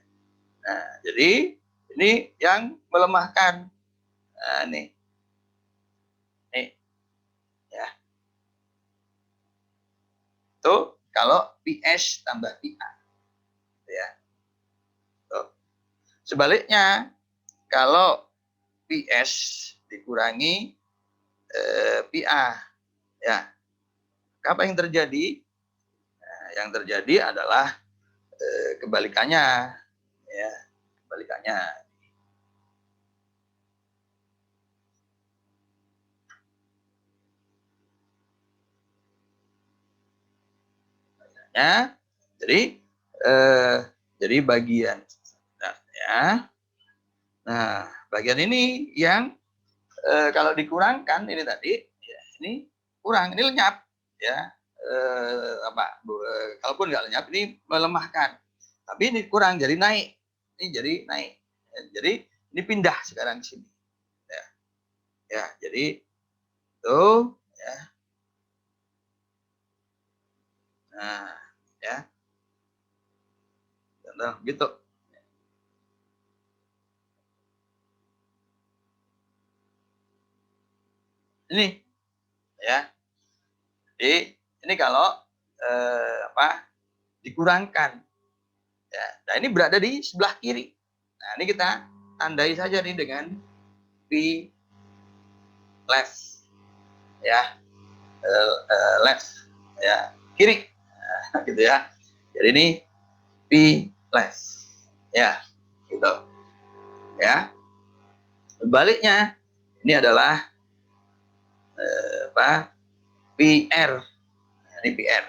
Nah, jadi ini yang melemahkan. Nah, ini. itu kalau PS tambah PA. Ya. Tuh. Sebaliknya, kalau PS dikurangi PA, ya, apa yang terjadi? Nah, yang terjadi adalah kebalikannya, ya, kebalikannya. Ya, jadi bagian, ya. Nah, bagian ini yang kalau dikurangkan ini tadi, ya, ini kurang, ini lenyap, ya. Kalaupun nggak lenyap, ini melemahkan. Tapi ini kurang, jadi naik. Ini jadi naik. Jadi ini pindah sekarang sini. Ya, ya, jadi tuh, ya. Nah, ya, contoh gitu. Ini, ya. Jadi ini kalau dikurangkan, ya. Nah, ini berada di sebelah kiri. Nah, ini kita tandai saja nih dengan P left, ya, left, ya, kiri, nah, gitu ya. Jadi ini P left, ya, gitu, ya. Sebaliknya ini adalah PR, ini PR,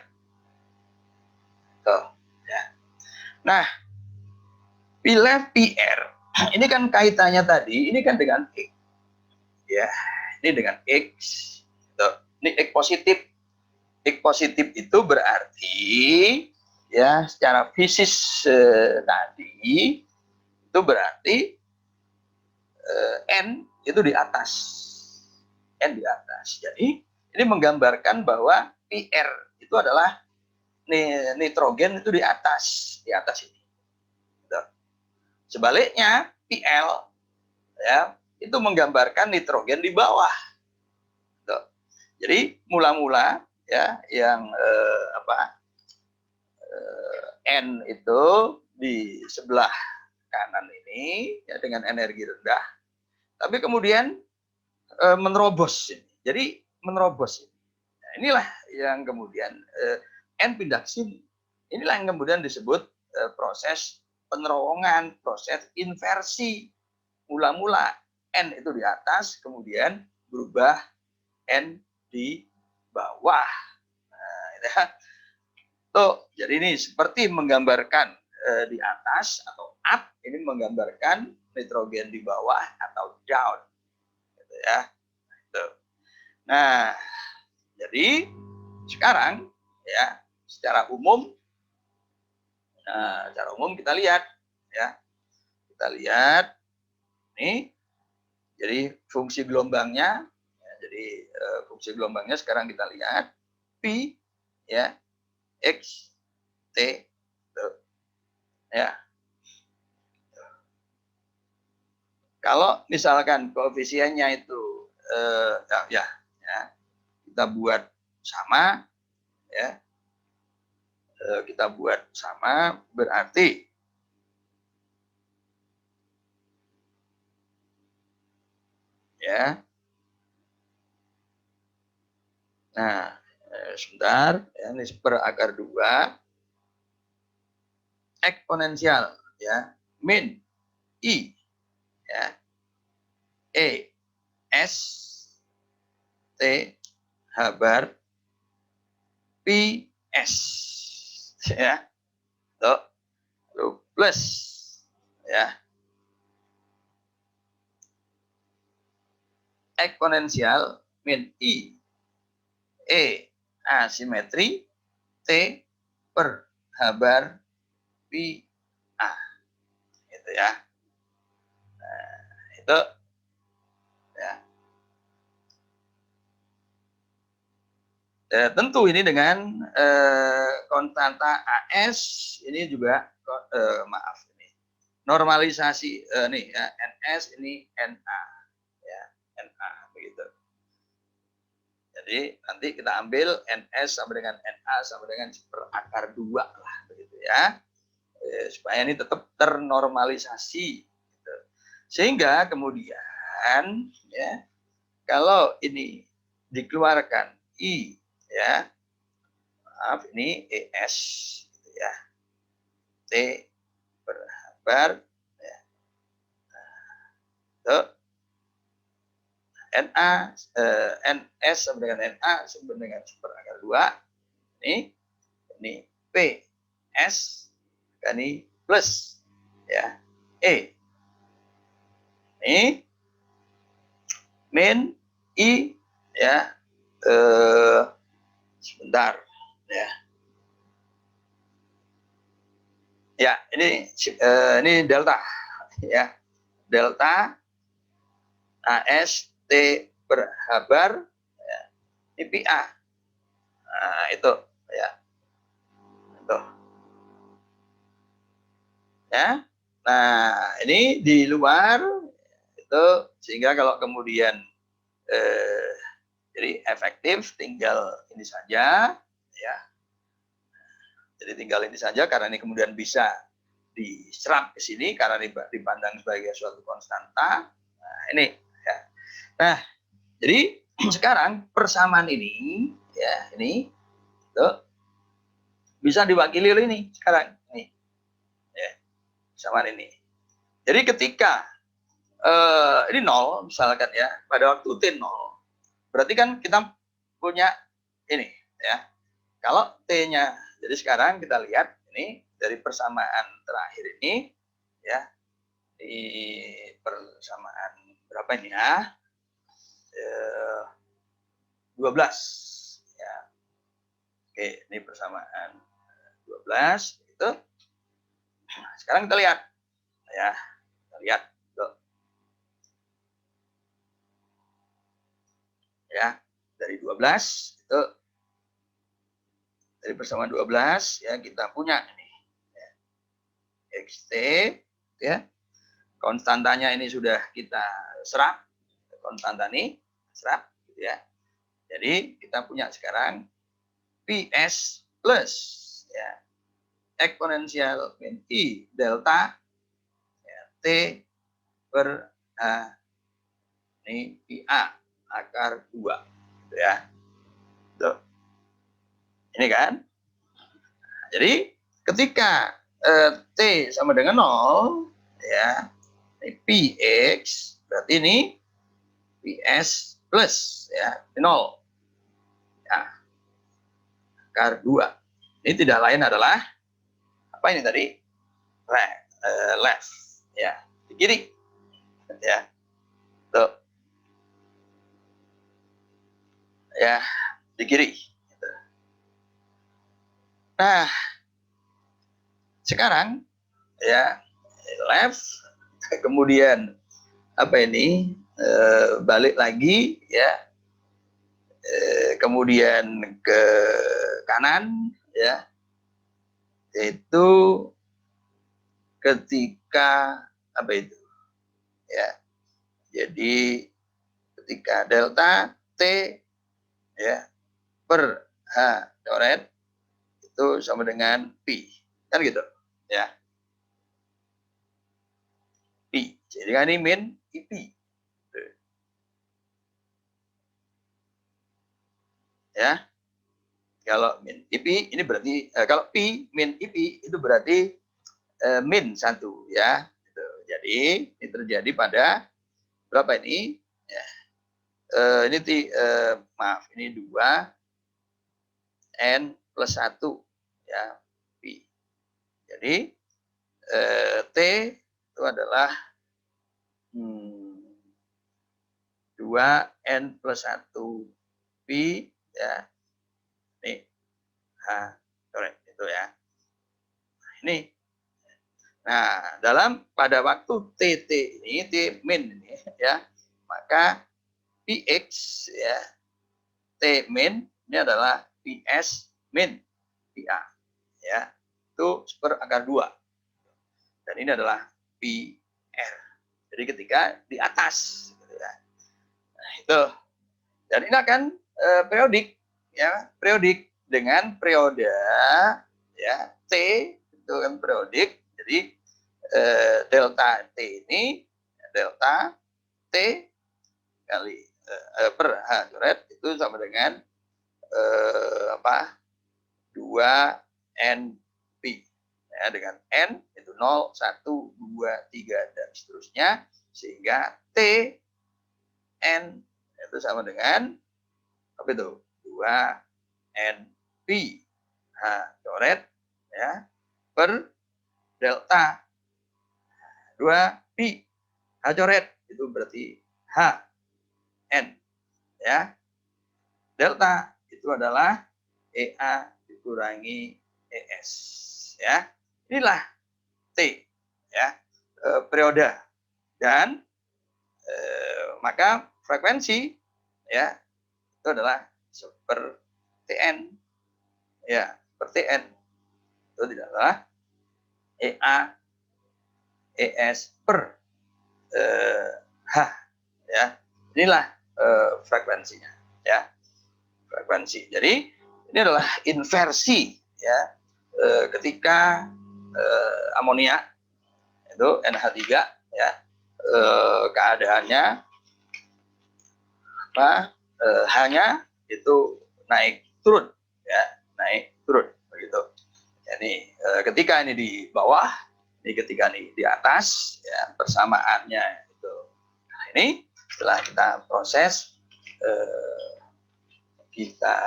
tuh, ya. Nah, P left PR ini kan kaitannya tadi, ini kan dengan X, ya, ini dengan X, tuh. Ini X positif. X positif itu berarti, ya, secara fisis tadi itu berarti N itu di atas, N di atas. Jadi ini menggambarkan bahwa PR itu adalah nitrogen itu di atas ini. Sebaliknya PL, ya, itu menggambarkan nitrogen di bawah. Jadi mula-mula, ya, yang N itu di sebelah kanan ini, ya, dengan energi rendah, tapi kemudian menerobos ini. Jadi menerobos ini. Nah, inilah yang kemudian N pindah ke sini. Inilah yang kemudian disebut proses penerowongan, proses inversi. Mula-mula N itu di atas, kemudian berubah N di bawah. Nah, ya. Tuh, jadi ini seperti menggambarkan di atas atau up, ini menggambarkan nitrogen di bawah atau down, gitu ya. Nah, jadi sekarang, ya, secara umum, kita lihat, ya, kita lihat ini. Jadi fungsi gelombangnya, ya, jadi fungsi gelombangnya sekarang kita lihat P, ya, X, T, tuh, ya. Kalau misalkan koefisiennya itu ya, kita buat sama, ya, kita buat sama berarti, ya. Nah, sebentar, ya, ini per akar 2 eksponensial, ya, min I, ya, E S T H bar P S, ya, tuh, plus, ya, eksponensial min I E asimetri T per H bar Pi A, gitu ya. Nah, itu, ya. Tentu ini dengan konstanta AS ini juga maaf ini normalisasi nih, ya, NS ini NA, ya, NA begitu. Jadi nanti kita ambil NS sama dengan NA sama dengan seperakar 2 lah begitu ya. Supaya ini tetap ternormalisasi. Gitu. Sehingga kemudian ya kalau ini dikeluarkan I ya, maaf ini ES gitu ya. T berhabar ya. Tuh. NA, NS sama dengan NA sama dengan seperakar 2. Ini P, S, ini plus ya. E. Ini min I ya. Sebentar ya. Ya, ini delta ya. Delta AS T berhabar ya. Ini PA. Nah, itu ya. Itu. Ya. Nah, ini di luar itu sehingga kalau kemudian jadi efektif tinggal ini saja ya. Jadi tinggal ini saja karena ini kemudian bisa diserap ke sini karena dipandang sebagai suatu konstanta. Nah, ini ya. Nah, jadi sekarang persamaan ini ya, ini tuh bisa diwakili oleh ini sekarang ini. Ya, persamaan ini. Jadi ketika ini 0 misalkan ya, pada waktu T 0, berarti kan kita punya ini ya. Kalau T-nya, jadi sekarang kita lihat ini dari persamaan terakhir ini ya, di persamaan berapa ini ya? 12 ya. Oke, ini persamaan 12 itu. Nah, sekarang kita lihat ya. Kita lihat tuh. Ya, dari 12 itu dari persamaan 12 ya kita punya ini ya. XT ya. Konstantanya ini sudah kita serap. Konstanta ini serap gitu ya. Jadi kita punya sekarang PS plus ya eksponensial min I delta ya, T per A ini PA akar 2 gitu ya. Tuh. Ini kan. Jadi ketika T sama dengan 0 ya, ini PX berarti ini PS plus ya, 0 ya, akar 2. Ini tidak lain adalah apa ini tadi? Left ya, di kiri ya. Tuh. Ya, di kiri. Nah, sekarang ya left kemudian apa ini balik lagi ya kemudian ke kanan ya, itu ketika apa itu ya, jadi ketika delta T ya per H coret itu sama dengan Pi kan gitu ya, Pi jadi kan ini min IP ya. Kalau min IP ini berarti kalau Pi min IP itu berarti min 1 ya gitu. Jadi ini terjadi pada berapa ini ya, ini maaf ini 2 N plus 1 ya Pi. Jadi T itu adalah 2N plus 1 Pi ya. Ini correct itu ya. Ini. Nah, pada waktu TT ini T min ini ya, maka Px ya T min ini adalah PS min PA ya. Itu seperakar 2. Dan ini adalah PR. Jadi ketika di atas gitu ya. Nah, itu. Dan ini akan periodik, ya, periodik dengan periode ya T itu kan periodik. Jadi delta T ini delta T kali per H coret itu sama dengan apa 2NP, ya, dengan N itu 0, 1, 2, 3 dan seterusnya, sehingga T N itu sama dengan apa itu 2NP H coret, ya, per delta 2pi H coret itu berarti H N, ya. Delta itu adalah EA dikurangi ES, ya. Inilah T, ya, periode, dan maka frekuensi, ya, itu adalah per TN, ya, per TN itu adalah EA ES per H, ya. Inilah frekuensinya, ya, frekuensi. Jadi ini adalah inversi, ya, ketika amonia itu NH3, ya, keadaannya apa H-nya itu naik turun, ya, naik turun begitu. Jadi ketika ini di bawah, ini ketika ini di atas, ya, persamaannya itu. Nah, ini setelah kita proses kita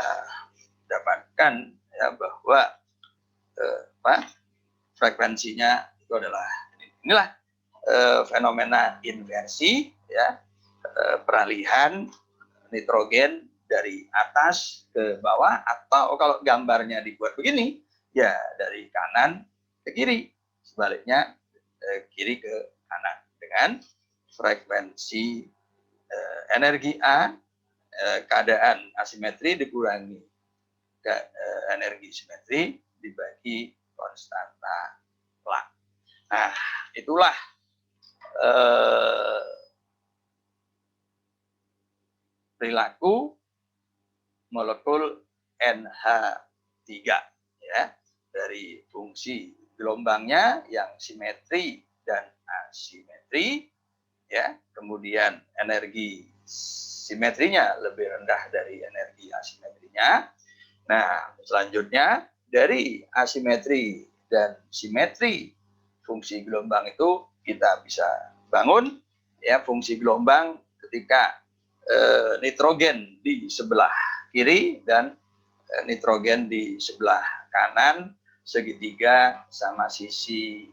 dapatkan, ya, bahwa frekuensinya itu adalah inilah fenomena inversi, ya, peralihan nitrogen dari atas ke bawah, atau kalau gambarnya dibuat begini, ya, dari kanan ke kiri, sebaliknya kiri ke kanan, dengan frekuensi energi A, keadaan asimetri dikurangi energi simetri dibagi konstanta Planck. Nah, itulah perilaku molekul NH3, ya, dari fungsi gelombangnya yang simetri dan asimetri, ya, kemudian energi simetrinya lebih rendah dari energi asimetrinya. Nah, selanjutnya dari asimetri dan simetri fungsi gelombang itu kita bisa bangun, ya, fungsi gelombang ketika nitrogen di sebelah kiri dan nitrogen di sebelah kanan segitiga sama sisi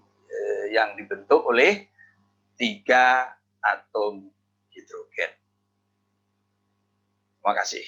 yang dibentuk oleh 3 atom hidrogen. Terima kasih.